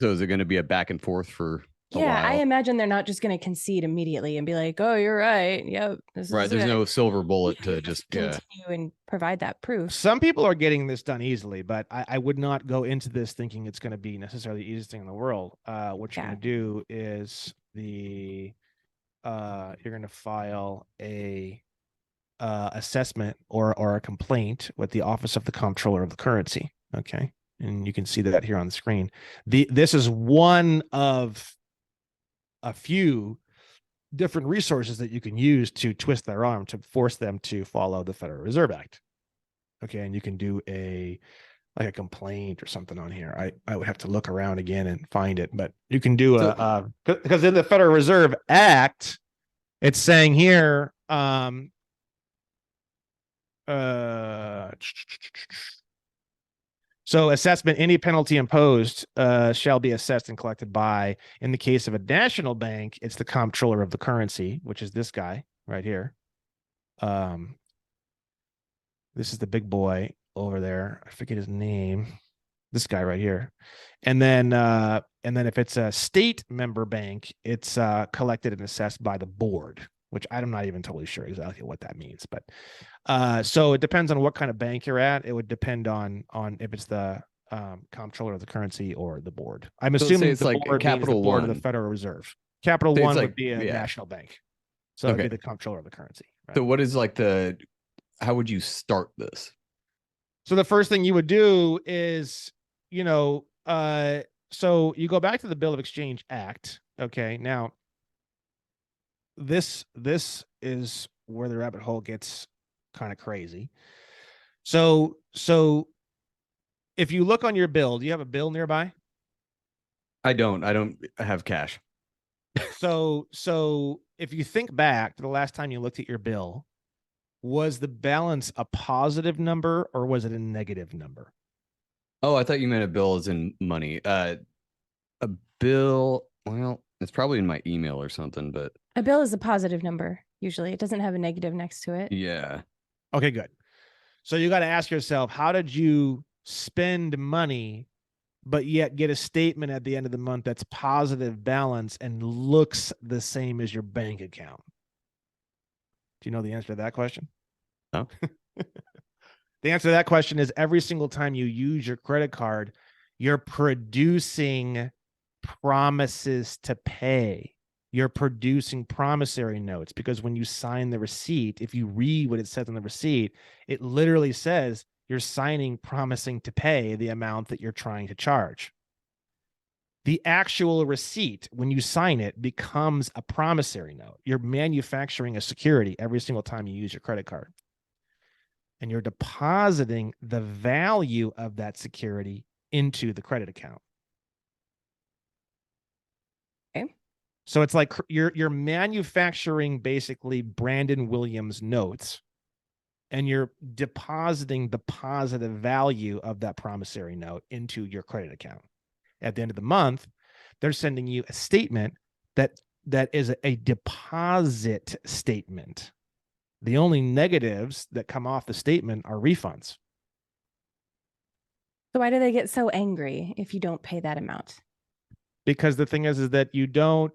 So is it going to be a back and forth for a Yeah, while? I imagine they're not just going to concede immediately and be like, "Oh, you're right. Yep, this Right. is There's it." no silver bullet You to just continue and provide that proof. Some people are getting this done easily, but I would not go into this thinking it's going to be necessarily the easiest thing in the world. What you're Yeah. going to do is you're going to file a assessment or a complaint with the Office of the Comptroller of the Currency. Okay, and you can see that here on the screen. This is one of a few different resources that you can use to twist their arm to force them to follow the Federal Reserve Act. Okay, and you can do a complaint or something on here. I would have to look around again and find it, but you can do because in the Federal Reserve Act, it's saying here so assessment, any penalty imposed shall be assessed and collected by, in the case of a national bank, it's the comptroller of the currency, which is this guy right here. This is the big boy over there. I forget his name. This guy right here. And then if it's a state member bank, it's collected and assessed by the board, which I'm not even totally sure exactly what that means. But so it depends on what kind of bank you're at. It would depend on if it's the comptroller of the currency or the board. I'm assuming it's the like board means the Capital board of the One. Federal Reserve. Capital So it's One like- would be a yeah. national bank. So it'd Okay. be the comptroller of the currency. Right? So what is like how would you start this? So the first thing you would do is, so you go back to the Bill of Exchange Act. Okay. Now, this is where the rabbit hole gets kind of crazy. So if you look on your bill, do you have a bill nearby? I don't have cash. So if you think back to the last time you looked at your bill, was the balance a positive number or was it a negative number? Oh, I thought you meant a bill as in money. A bill, well, it's probably in my email or something, but A bill is a positive number. Usually, it doesn't have a negative next to it. yeah. Okay, good. So you got to ask yourself, how did you spend money, but yet get a statement at the end of the month that's positive balance and looks the same as your bank account? Do you know the answer to that question? No. The answer to that question is every single time you use your credit card, you're producing promises to pay. You're producing promissory notes because when you sign the receipt, if you read what it says on the receipt, it literally says you're signing promising to pay the amount that you're trying to charge. The actual receipt, when you sign it, becomes a promissory note. You're manufacturing a security every single time you use your credit card. And you're depositing the value of that security into the credit account. Okay. So it's like you're manufacturing basically Brandon Williams notes, and you're depositing the positive value of that promissory note into your credit account. At the end of the month, they're sending you a statement that that is a deposit statement. The only negatives that come off the statement are refunds. So why do they get so angry if you don't pay that amount? Because the thing is that the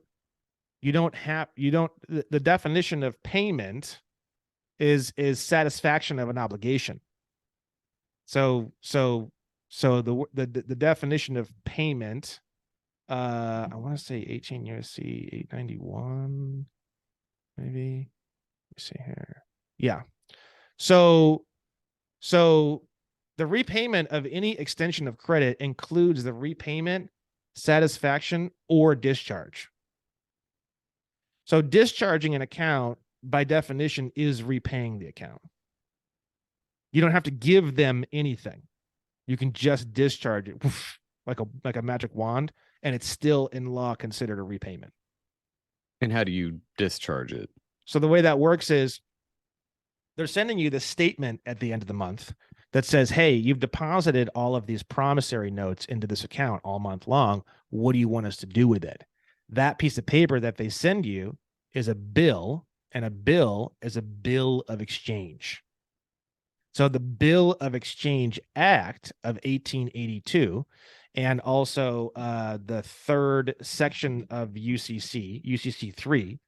definition of payment is satisfaction of an obligation. So the definition of payment, I want to say 18 U.S.C. 891, maybe. Let me see here. Yeah. So the repayment of any extension of credit includes the repayment, satisfaction, or discharge. So discharging an account by definition is repaying the account. You don't have to give them anything. You can just discharge it like a magic wand, and it's still in law considered a repayment. And how do you discharge it? So the way that works is they're sending you the statement at the end of the month that says, hey, you've deposited all of these promissory notes into this account all month long. What do you want us to do with it? That piece of paper that they send you is a bill, and a bill is a bill of exchange. So the Bill of Exchange Act of 1882, and also the third section of UCC 3,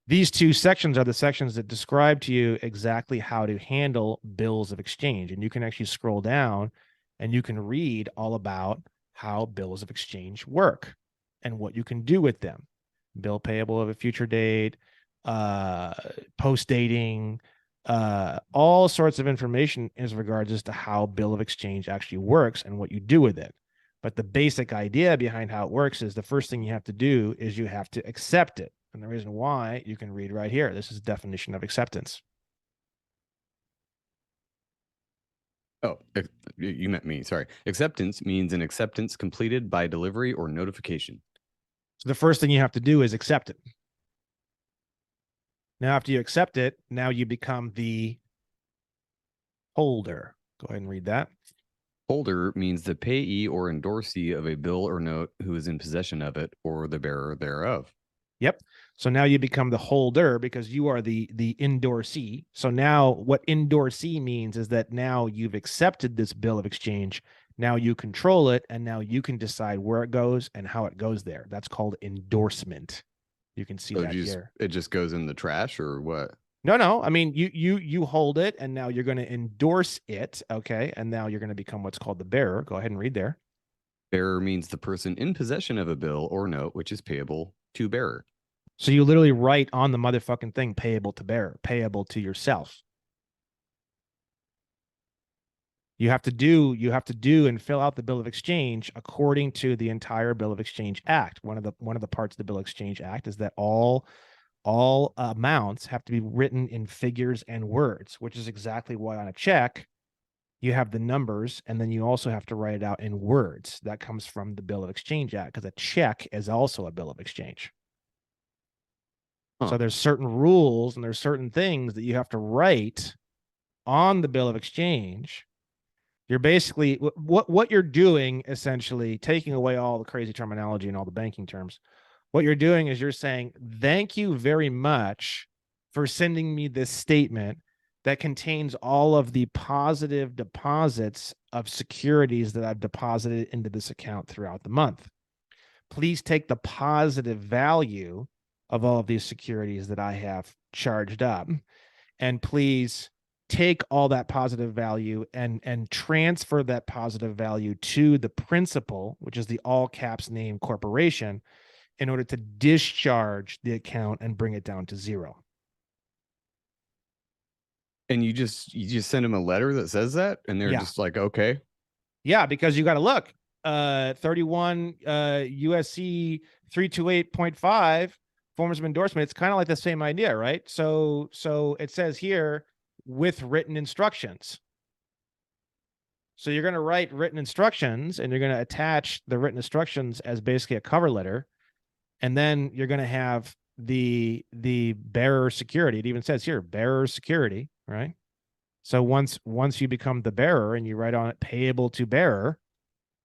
these two sections are the sections that describe to you exactly how to handle bills of exchange. And you can actually scroll down and you can read all about how bills of exchange work and what you can do with them. Bill payable of a future date, post dating, all sorts of information as regards as to how bill of exchange actually works and what you do with it. But the basic idea behind how it works is the first thing you have to do is you have to accept it. And the reason why, you can read right here. This is the definition of acceptance. Oh, you meant me. Sorry. Acceptance means an acceptance completed by delivery or notification. So the first thing you have to do is accept it. Now, after you accept it, now you become the holder. Go ahead and read that. Holder means the payee or endorsee of a bill or note who is in possession of it or the bearer thereof. Yep. So now you become the holder because you are the endorsee. So now what endorsee means is that now you've accepted this bill of exchange. Now you control it, and now you can decide where it goes and how it goes there. That's called endorsement. You can see So that here. It just goes in the trash or what? No. I mean, you hold it, and now you're going to endorse it. Okay. And now you're going to become what's called the bearer. Go ahead and read there. Bearer means the person in possession of a bill or note which is payable to bearer. So you literally write on the motherfucking thing, payable to bearer, payable to yourself. You have to do and fill out the bill of exchange according to the entire Bill of Exchange Act. One of the parts of the Bill of Exchange Act is that all amounts have to be written in figures and words, which is exactly why on a check you have the numbers, and then you also have to write it out in words. That comes from the Bill of Exchange Act, because a check is also a bill of exchange. So there's certain rules and there's certain things that you have to write on the bill of exchange. You're basically what you're doing, essentially taking away all the crazy terminology and all the banking terms. What you're doing is you're saying, thank you very much for sending me this statement that contains all of the positive deposits of securities that I've deposited into this account throughout the month. Please take the positive value of all of these securities that I have charged up, and please take all that positive value and transfer that positive value to the principal, which is the all caps name corporation, in order to discharge the account and bring it down to zero. And you just send them a letter that says that, and they're just like, okay. Yeah, because you got to look. 31 USC 328.5 forms of endorsement. It's kind of like the same idea, right? So it says here, with written instructions. So you're going to write written instructions, and you're going to attach the written instructions as basically a cover letter. And then you're going to have the bearer security. It even says here, bearer security, right? So once you become the bearer and you write on it payable to bearer,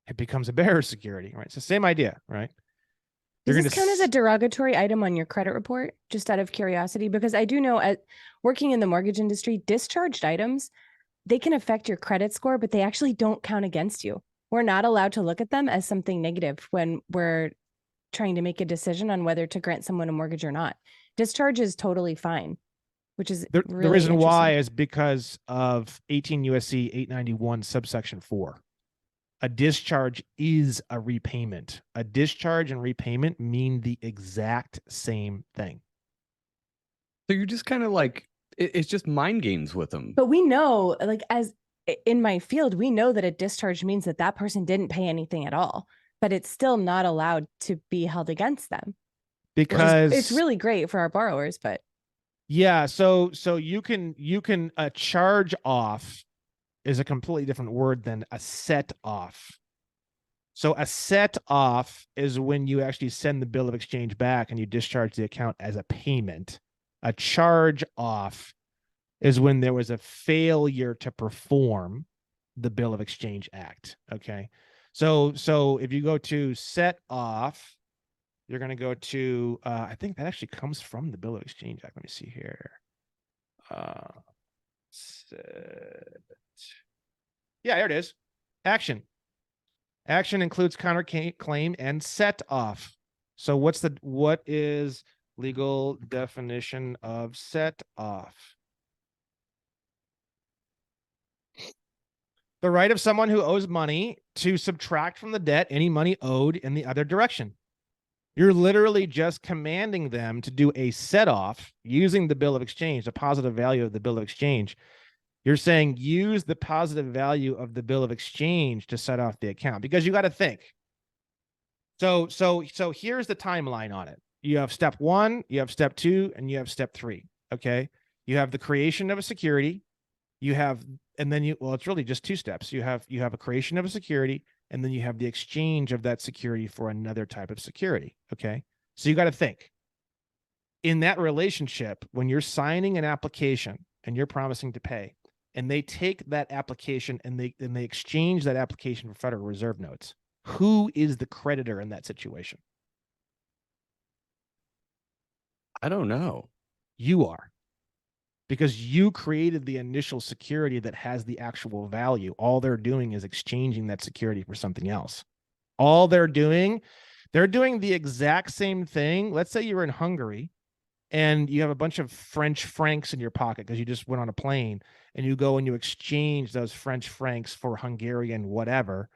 it becomes a bearer security, right? It's the same idea, right? Does You're this gonna count as a derogatory item on your credit report? Just out of curiosity, because I do know at working in the mortgage industry, discharged items, they can affect your credit score, but they actually don't count against you. We're not allowed to look at them as something negative when we're trying to make a decision on whether to grant someone a mortgage or not. Discharge is totally fine, which is the really reason why interesting. is because of 18 USC 891 subsection 4. A discharge is a repayment. A discharge and repayment mean the exact same thing. So you're just kind of like, it's just mind games with them. But we know, like, as in my field, we know that a discharge means that that person didn't pay anything at all, but it's still not allowed to be held against them. Because It's really great for our borrowers, but yeah, so you can charge off is a completely different word than a set off. So a set off is when you actually send the bill of exchange back and you discharge the account as a payment. A charge off is when there was a failure to perform the bill of exchange act. Okay. So if you go to set off, you're going to go to, I think that actually comes from the bill of exchange act. Let me see here. Yeah, there it is. Action. Action includes counterclaim and set off. So what is legal definition of set off? The right of someone who owes money to subtract from the debt any money owed in the other direction. You're literally just commanding them to do a set off using the bill of exchange, the positive value of the bill of exchange. You're saying use the positive value of the bill of exchange to set off the account, because you got to think. So here's the timeline on it. You have step 1, you have step 2, and you have step 3. Okay. You have the creation of a security. You have, and then well, it's really just 2 steps. You have a creation of a security, and then you have the exchange of that security for another type of security. Okay. So you got to think in that relationship, when you're signing an application and you're promising to pay, and they take that application and they exchange that application for Federal Reserve notes, who is the creditor in that situation? I don't know. You are. Because you created the initial security that has the actual value. All they're doing is exchanging that security for something else. All they're doing the exact same thing. Let's say you're in Hungary and you have a bunch of French francs in your pocket because you just went on a plane, and you go and you exchange those French francs for Hungarian whatever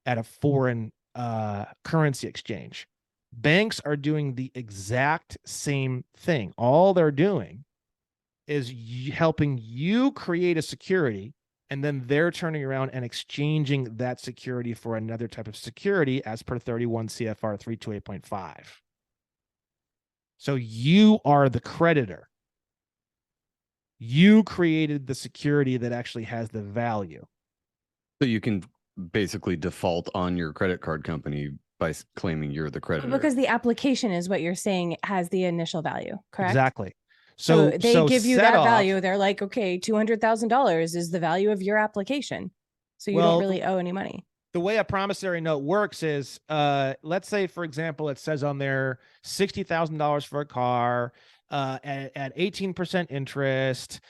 at a foreign currency exchange. Banks are doing the exact same thing. All they're doing is helping you create a security, and then they're turning around and exchanging that security for another type of security as per 31 CFR 328.5. So you are the creditor. You created the security that actually has the value. So you can basically default on your credit card company by claiming you're the creditor. because the application is what you're saying has the initial value, correct? Exactly. So they give you that set off- value. They're like, okay, $200,000 is the value of your application. So you Well, don't really owe any money. The way a promissory note works is, let's say, for example, it says on there $60,000 for a car at 18% interest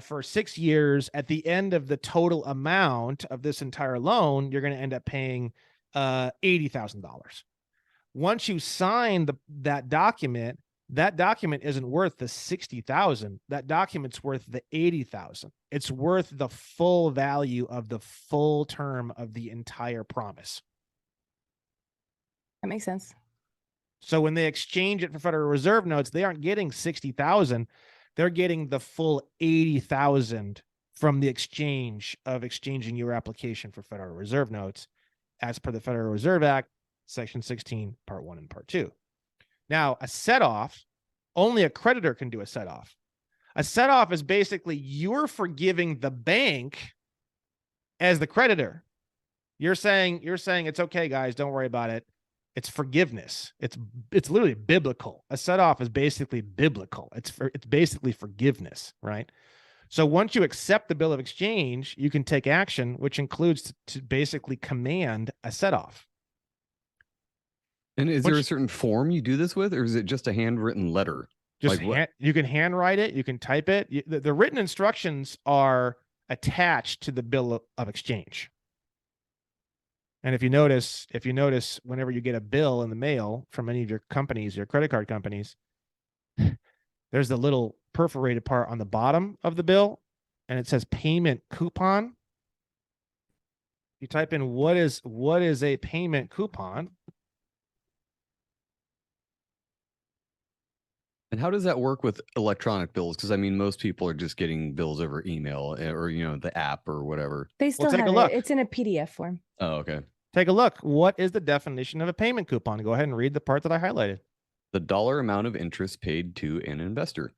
for 6 years. At the end of the total amount of this entire loan, you're going to end up paying $80,000. Once you sign that document isn't worth the 60,000. That document's worth the 80,000. It's worth the full value of the full term of the entire promise. That makes sense. So when they exchange it for Federal Reserve notes, they aren't getting 60,000. They're getting the full 80,000 from the exchange of exchanging your application for Federal Reserve notes as per the Federal Reserve Act, Section 16, Part 1 and Part 2. Now, a set-off, only a creditor can do a set-off. A set-off is basically you're forgiving the bank as the creditor. You're saying it's okay, guys, don't worry about it. It's forgiveness. It's literally biblical. A set-off is basically biblical. It's basically forgiveness, right? So once you accept the bill of exchange, you can take action, which includes to basically command a set-off. And is there a Which- certain form you do this with, or is it just a handwritten letter? Just Like what? you can handwrite it, you can type it. The written instructions are attached to the bill of exchange. And if you notice, whenever you get a bill in the mail from any of your companies, your credit card companies, there's the little perforated part on the bottom of the bill, and it says payment coupon. You type in what is a payment coupon. And how does that work with electronic bills? Because I mean, most people are just getting bills over email or the app or whatever. They still take a have look. it. It's in a PDF form. Oh, okay. Take a look. What is the definition of a payment coupon? Go ahead and read the part that I highlighted. The dollar amount of interest paid to an investor.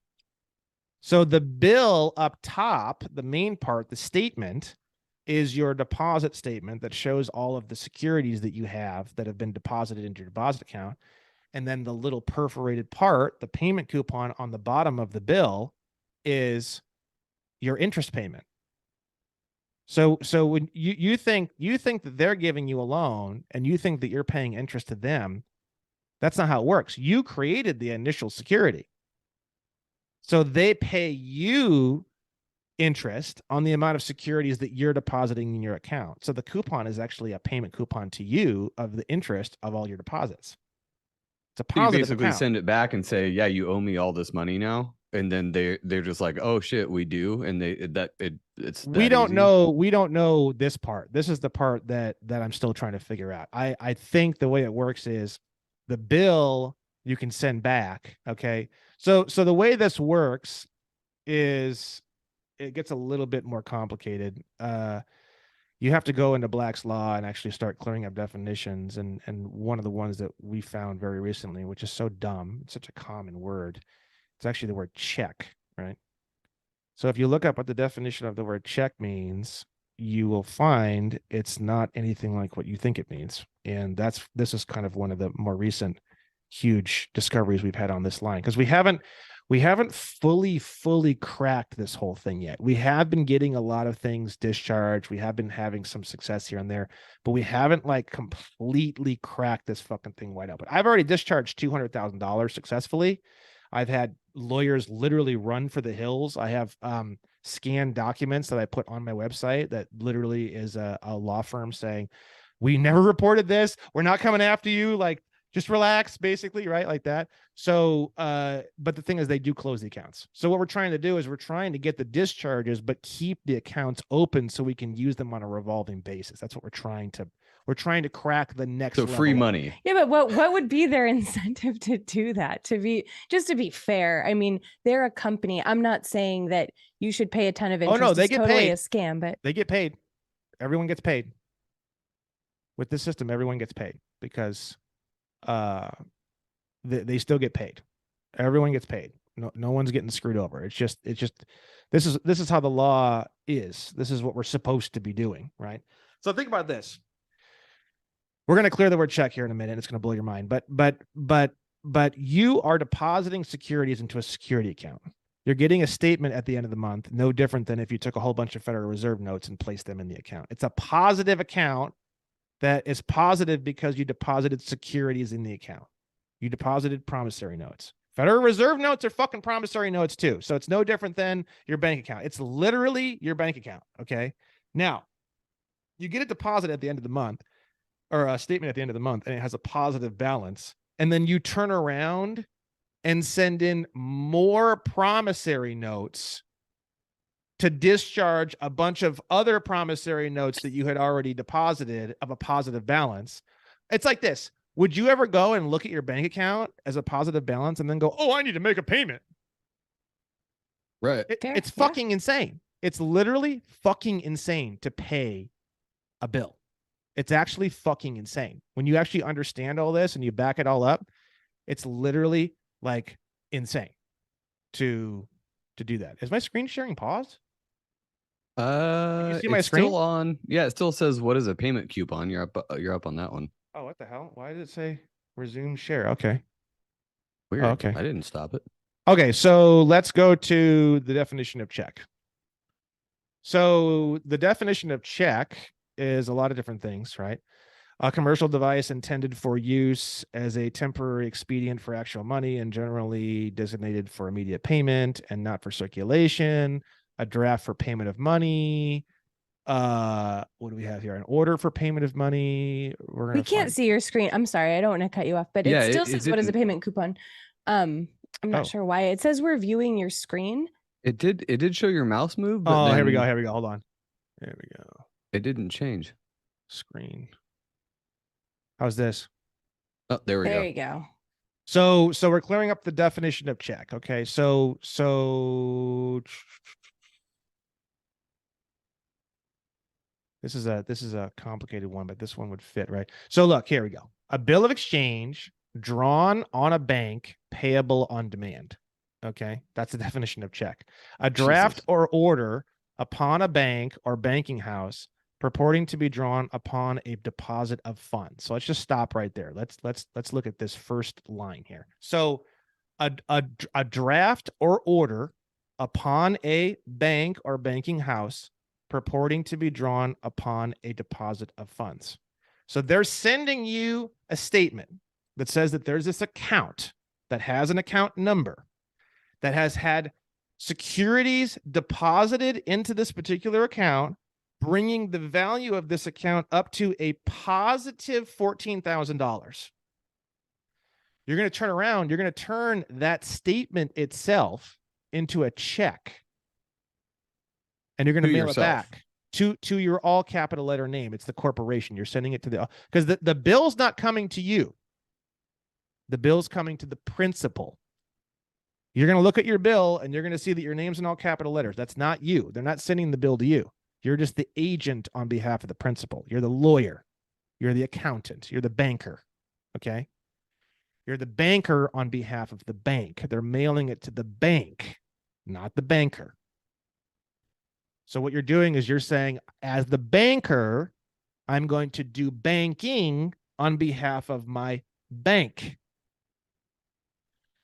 So the bill up top, the main part, the statement, is your deposit statement that shows all of the securities that you have that have been deposited into your deposit account. And then the little perforated part, the payment coupon on the bottom of the bill, is your interest payment. So when you think that they're giving you a loan and you think that you're paying interest to them, that's not how it works. You created the initial security. So they pay you interest on the amount of securities that you're depositing in your account. So the coupon is actually a payment coupon to you of the interest of all your deposits. It's a So you positive basically account. send it back and say, yeah, you owe me all this money now. And then they're just like, oh shit, we do. And it's We that don't easy? know. We don't know this part. This is the part that I'm still trying to figure out. I think the way it works is the bill you can send back. Okay. So the way this works is it gets a little bit more complicated. You have to go into Black's Law and actually start clearing up definitions. And one of the ones that we found very recently, which is so dumb, it's such a common word. It's actually the word check, right? So if you look up what the definition of the word check means, you will find it's not anything like what you think it means. And this is kind of one of the more recent huge discoveries we've had on this line, because we haven't fully cracked this whole thing yet. We have been getting a lot of things discharged. We have been having some success here and there, but we haven't like completely cracked this fucking thing wide open. I've already discharged $200,000 successfully. I've had lawyers literally run for the hills. I have scanned documents that I put on my website that literally is a law firm saying, we never reported this. We're not coming after you. Like, just relax, basically, right? Like that. So, but the thing is, they do close the accounts. So what we're trying to do is we're trying to get the discharges, but keep the accounts open so we can use them on a revolving basis. That's what we're trying to crack the next So free level. money. Yeah, but what would be their incentive to do that? To be fair, I mean, they're a company. I'm not saying that you should pay a ton of interest. Oh no, they it's get totally paid. a scam, but They get paid. Everyone gets paid. With this system, everyone gets paid because they still get paid. Everyone gets paid. No one's getting screwed over. It's just this is how the law is. This is what we're supposed to be doing, right? So think about this. We're going to clear the word check here in a minute. It's going to blow your mind. But you are depositing securities into a security account. You're getting a statement at the end of the month, no different than if you took a whole bunch of Federal Reserve notes and placed them in the account. It's a positive account that is positive because you deposited securities in the account. You deposited promissory notes. Federal Reserve notes are fucking promissory notes too. So it's no different than your bank account. It's literally your bank account. Okay. Now, you get a deposit at the end of the month, or a statement at the end of the month, and it has a positive balance. And then you turn around and send in more promissory notes to discharge a bunch of other promissory notes that you had already deposited of a positive balance. It's like this. Would you ever go and look at your bank account as a positive balance and then go, oh, I need to make a payment? Right. It's fucking insane. It's literally fucking insane to pay a bill. It's actually fucking insane. When you actually understand all this and you back it all up, it's literally like insane to do that. Is my screen sharing paused? You see my It's screen? still on. Yeah, it still says what is a payment coupon. You're up on that one. Oh, what the hell? Why did it say resume share? Okay. Weird. okay. I didn't stop it. Okay, so let's go to the definition of check. So the definition of check is a lot of different things, right? A commercial device intended for use as a temporary expedient for actual money and generally designated for immediate payment and not for circulation. A draft for payment of money. What do we have here? An order for payment of money. We're We gonna can't find. see your screen. I'm sorry, I don't want to cut you off, but Yeah, it still it says what is a didn't. payment coupon. I'm not Oh. sure why. It says we're viewing your screen. It did show your mouse move, but Oh, here we then go. Here we go. Hold on. There we go. it didn't change. Screen. How's this? Oh, there we There go. you go. So we're clearing up the definition of check. Okay. So this is a complicated one, but this one would fit, right? So look, here we go. A bill of exchange drawn on a bank payable on demand. Okay. That's the definition of check. A draft Jesus. or order upon a bank or banking house purporting to be drawn upon a deposit of funds. So let's just stop right there. Let's look at this first line here. So a draft or order upon a bank or banking house purporting to be drawn upon a deposit of funds. So they're sending you a statement that says that there's this account that has an account number that has had securities deposited into this particular account, bringing the value of this account up to a positive $14,000. You're going to turn around, you're going to turn that statement itself into a check. And you're going to To mail yourself. it back to your all capital letter name. It's the corporation. You're sending it to the, because the bill's not coming to you. The bill's coming to the principal. You're going to look at your bill and you're going to see that your name's in all capital letters. That's not you. They're not sending the bill to you. You're just the agent on behalf of the principal. You're the lawyer. You're the accountant. You're the banker. Okay. You're the banker on behalf of the bank. They're mailing it to the bank, not the banker. So what you're doing is you're saying, as the banker, I'm going to do banking on behalf of my bank.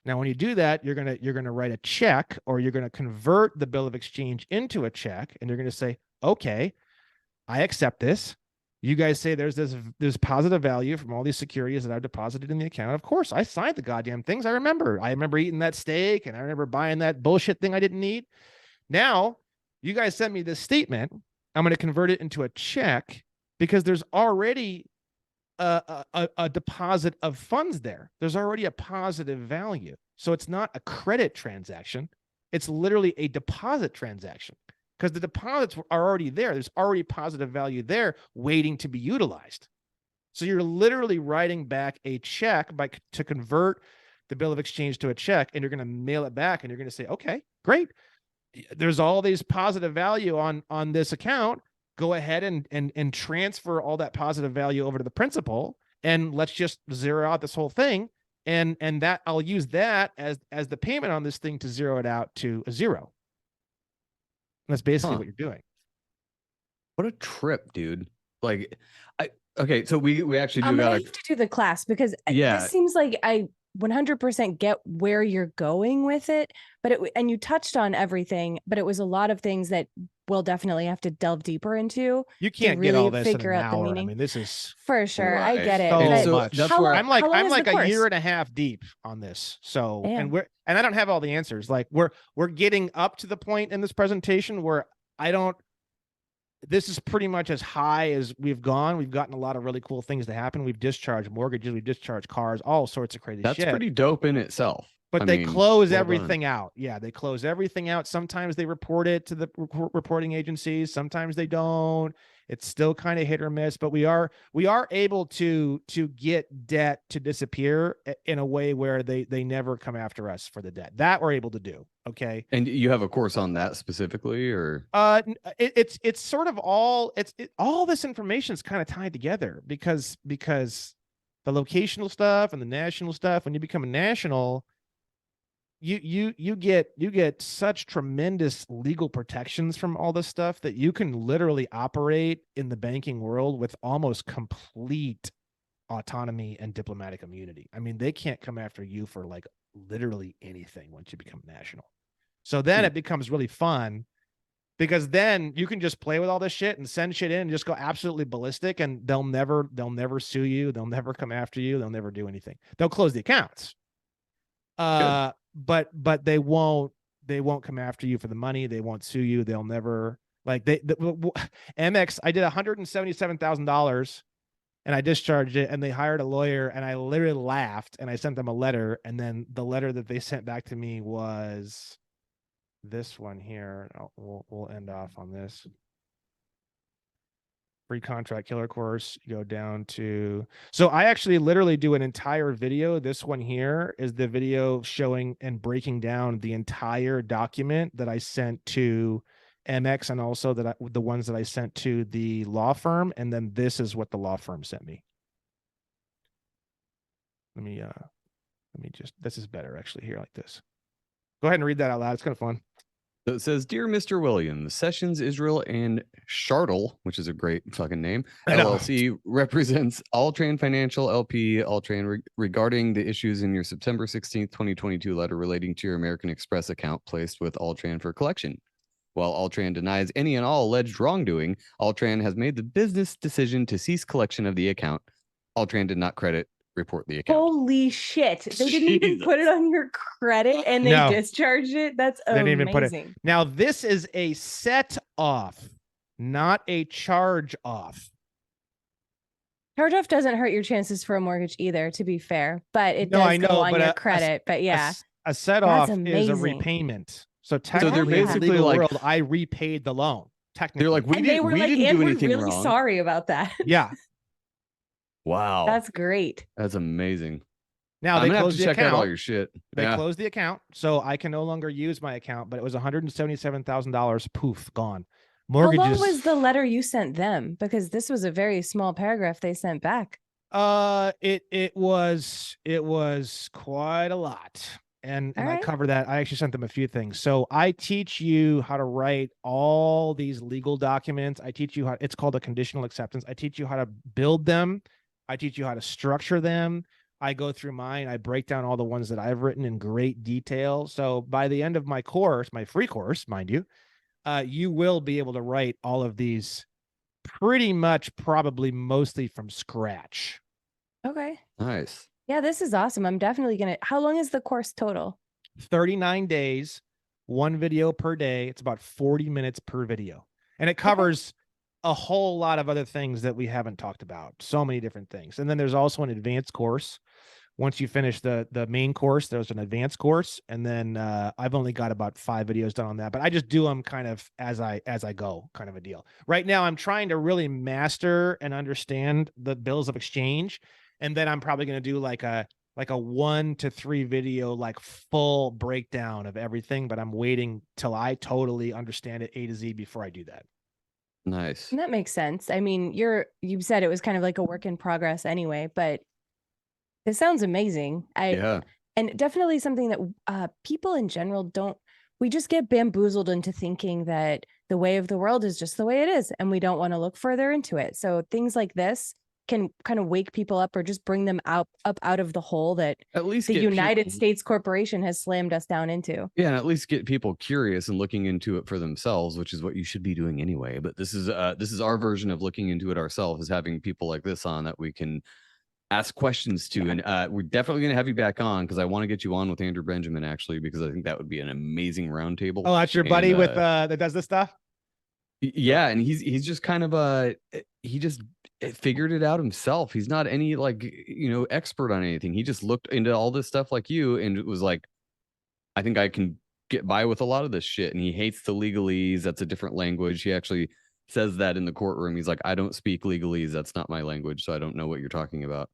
Now, when you do that, you're gonna write a check, or you're gonna convert the bill of exchange into a check, and you're gonna say, okay, I accept this. You guys say there's this positive value from all these securities that I've deposited in the account. Of course, I signed the goddamn things. I remember eating that steak, and I remember buying that bullshit thing I didn't need. Now, you guys sent me this statement. I'm going to convert it into a check because there's already a deposit of funds there. There's already a positive value. So it's not a credit transaction. It's literally a deposit transaction because the deposits are already there. There's already positive value there waiting to be utilized. So you're literally writing back a check to convert the bill of exchange to a check, and you're going to mail it back, and you're going to say, okay, great. There's all these positive value on this account. Go ahead and transfer all that positive value over to the principal, and let's just zero out this whole thing. And that I'll use that as the payment on this thing to zero it out to a zero. And that's basically what you're doing. What a trip, dude. Like, okay, so we actually do I'm gonna got have to do the class because Yeah. this seems like I 100% get where you're going with it, but and you touched on everything, but it was a lot of things that we'll definitely have to delve deeper into. You can't get really all this in figure an out the hour. I mean, this is for sure. I Right. get it. so but much. That's how where long- I'm like how long is the a course? year and a half deep on this. So Damn. and I don't have all the answers. Like we're getting up to the point in this presentation where this is pretty much as high as we've gone. We've gotten a lot of really cool things to happen. We've discharged mortgages, we've discharged cars, all sorts of crazy That's shit. pretty dope in itself. But I they mean, close well everything out. Yeah, they close everything out. Sometimes they report it to the reporting agencies. Sometimes they don't. It's still kind of hit or miss. But we are able to get debt to disappear in a way where they never come after us for the debt. That we're able to do. Okay. And you have a course on that specifically, or It's sort of all all this information is kind of tied together because the locational stuff and the national stuff. When you become a national, you get such tremendous legal protections from all this stuff that you can literally operate in the banking world with almost complete autonomy and diplomatic immunity. I mean, they can't come after you for like literally anything once you become national. So then it becomes really fun because then you can just play with all this shit and send shit in and just go absolutely ballistic, and they'll never sue you. They'll never come after you. They'll never do anything. They'll close the accounts. But they won't come after you for the money. They won't sue you. They'll never MX. I did $177,000 and I discharged it, and they hired a lawyer, and I literally laughed, and I sent them a letter, and then the letter that they sent back to me was this one here. We'll end off on this. Free contract killer course. You go down to, so I actually literally do an entire video. This one here is the video showing and breaking down the entire document that I sent to MX, and also the ones that I sent to the law firm. And then this is what the law firm sent me. Let me just, this is better actually here like this. Go ahead and read that out loud. It's kind of fun. So it says, Dear Mr. Williams, Sessions, Israel, and Shartle, which is a great fucking name, LLC, represents Altran Financial LP, Altran, regarding the issues in your September 16th, 2022 letter relating to your American Express account placed with Altran for collection. While Altran denies any and all alleged wrongdoing, Altran has made the business decision to cease collection of the account. Altran did not report the account. Holy shit. They didn't even put it on your credit and they discharged it. That's amazing. They didn't even put it. Now, this is a set off, not a charge off. Charge off doesn't hurt your chances for a mortgage either, to be fair, but it does go on your credit. But yeah, a set off is a repayment. So technically, they're basically like, world, I repaid the loan. Technically, they're like, we didn't do anything really wrong. Sorry about that. Yeah. Wow. That's great. That's amazing. Now they closed the check account. Out all your shit. They closed the account, so I can no longer use my account, but it was $177,000. Poof, gone. Mortgages. How long was the letter you sent them? Because this was a very small paragraph they sent back. It was quite a lot. And I cover that. I actually sent them a few things. So I teach you how to write all these legal documents. I teach you how, it's called a conditional acceptance. I teach you how to build them. I teach you how to structure them. I go through mine. I break down all the ones that I've written in great detail. So by the end of my course, my free course, mind you, you will be able to write all of these pretty much, probably mostly from scratch. Okay. Nice. Yeah, this is awesome. I'm definitely going to, how long is the course total? 39 days, one video per day. It's about 40 minutes per video. And it covers a whole lot of other things that we haven't talked about. So many different things. And then there's also an advanced course. Once you finish the main course, there's an advanced course. And then I've only got about 5 videos done on that, but I just do them kind of as I go, kind of a deal. Right now, I'm trying to really master and understand the bills of exchange. And then I'm probably going to do like a 1 to 3 video, like full breakdown of everything. But I'm waiting till I totally understand it A to Z before I do that. Nice. And that makes sense. I mean, you said it was kind of like a work in progress anyway, but this sounds amazing. And definitely something that people in general we just get bamboozled into thinking that the way of the world is just the way it is. And we don't want to look further into it. So things like this can kind of wake people up or just bring them up out of the hole that at least the United States corporation has slammed us down into. Yeah, and at least get people curious and looking into it for themselves, which is what you should be doing anyway. But this is our version of looking into it ourselves, is having people like this on that we can ask questions to. And we're definitely going to have you back on, because I want to get you on with Andrew Benjamin, actually, because I think that would be an amazing roundtable. Oh, that's your buddy with that does this stuff? Yeah, and he's just kind of he just figured it out himself. He's not any expert on anything. He just looked into all this stuff like you, and it was like, I think I can get by with a lot of this shit. And he hates the legalese. That's a different language. He actually says that in the courtroom. He's like, I don't speak legalese. That's not my language, so I don't know what you're talking about.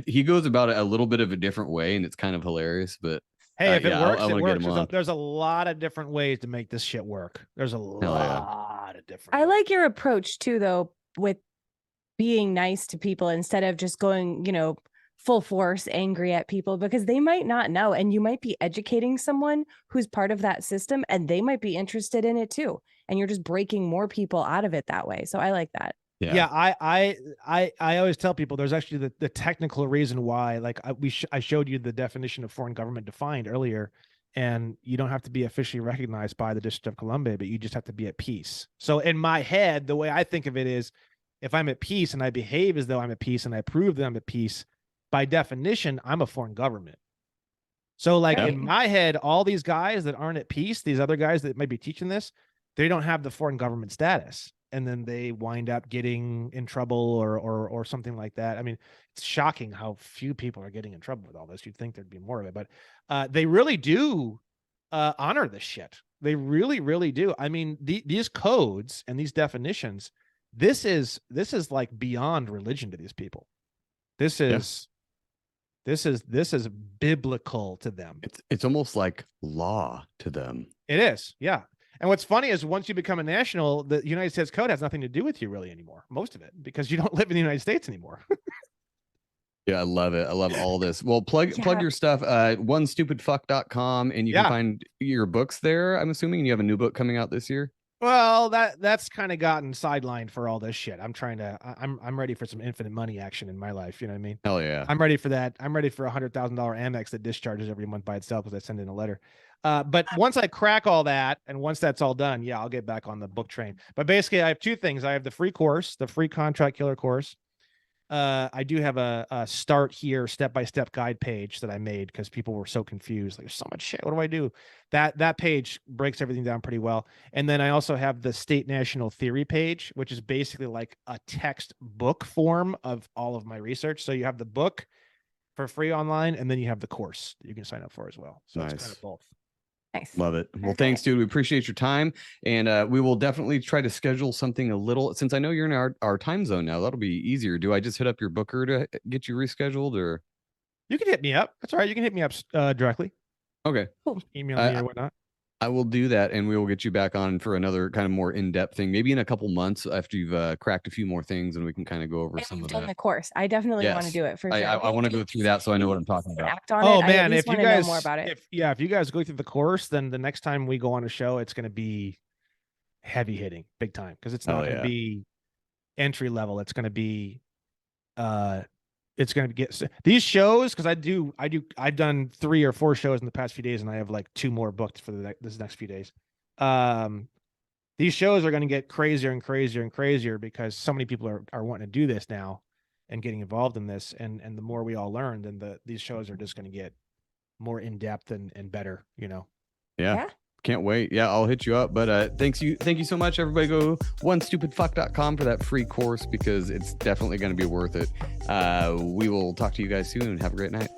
He goes about it a little bit of a different way, and it's kind of hilarious. But hey, if it works, it works. There's a lot of different ways to make this shit work. There's a lot of different. I like your approach too, though, with being nice to people instead of just going, full force angry at people, because they might not know, and you might be educating someone who's part of that system and they might be interested in it too, and you're just breaking more people out of it that way. So I like that. Yeah, I always tell people there's actually the technical reason why, like I showed you the definition of foreign government defined earlier, and you don't have to be officially recognized by the District of Columbia, but you just have to be at peace. So in my head, the way I think of it is, if I'm at peace and I behave as though I'm at peace and I prove that I'm at peace, by definition, I'm a foreign government. So like in my head, all these guys that aren't at peace, these other guys that might be teaching this, they don't have the foreign government status. And then they wind up getting in trouble or something like that. I mean, it's shocking how few people are getting in trouble with all this. You'd think there'd be more of it, but they really do honor this shit. They really, really do. I mean, these codes and these definitions, this is like beyond religion to these people. This is biblical to them. It's almost like law to them. It is, yeah. And what's funny is once you become a national, the United States Code has nothing to do with you really anymore, most of it, because you don't live in the United States anymore. Yeah, I love it. I love all this. Well, plug your stuff, onestupidfuck.com, and you can find your books there, I'm assuming. You have a new book coming out this year? Well, that's kind of gotten sidelined for all this shit. I'm ready for some infinite money action in my life. You know what I mean? Hell yeah. I'm ready for that. I'm ready for $100,000 Amex that discharges every month by itself because I send in a letter. But once I crack all that, and once that's all done, yeah, I'll get back on the book train. But basically, I have two things. I have the free course, the free contract killer course. I do have a start here step-by-step guide page that I made because people were so confused. Like, there's so much shit. What do I do? That page breaks everything down pretty well. And then I also have the state national theory page, which is basically like a textbook form of all of my research. So you have the book for free online, and then you have the course that you can sign up for as well. So it's kind of both. Nice. Love it. Well, thanks, dude. We appreciate your time. And we will definitely try to schedule something a little, since I know you're in our time zone now, that'll be easier. Do I just hit up your booker to get you rescheduled, or? You can hit me up. That's all right. You can hit me up directly. Okay. Cool. Email me or whatnot. I will do that, and we will get you back on for another kind of more in-depth thing, maybe in a couple months after you've cracked a few more things, and we can kind of go over some of that. The course, I definitely want to do it for sure. I want to go through that so I know what I'm talking about. Act on Oh it. man, if you guys know more about it, if you guys go through the course, then the next time we go on a show, it's going to be heavy hitting, big time, because it's not going to be entry level. It's going to be it's going to get these shows, because I've done 3 or 4 shows in the past few days, and I have like 2 more booked for this next few days. These shows are going to get crazier and crazier and crazier because so many people are wanting to do this now and getting involved in this, and the more we all learn, then these shows are just going to get more in depth and better, you know. Yeah. Can't wait. Yeah, I'll hit you up. But thank you so much, everybody. Go onestupidfuck.com for that free course, because it's definitely going to be worth it. We will talk to you guys soon. Have a great night.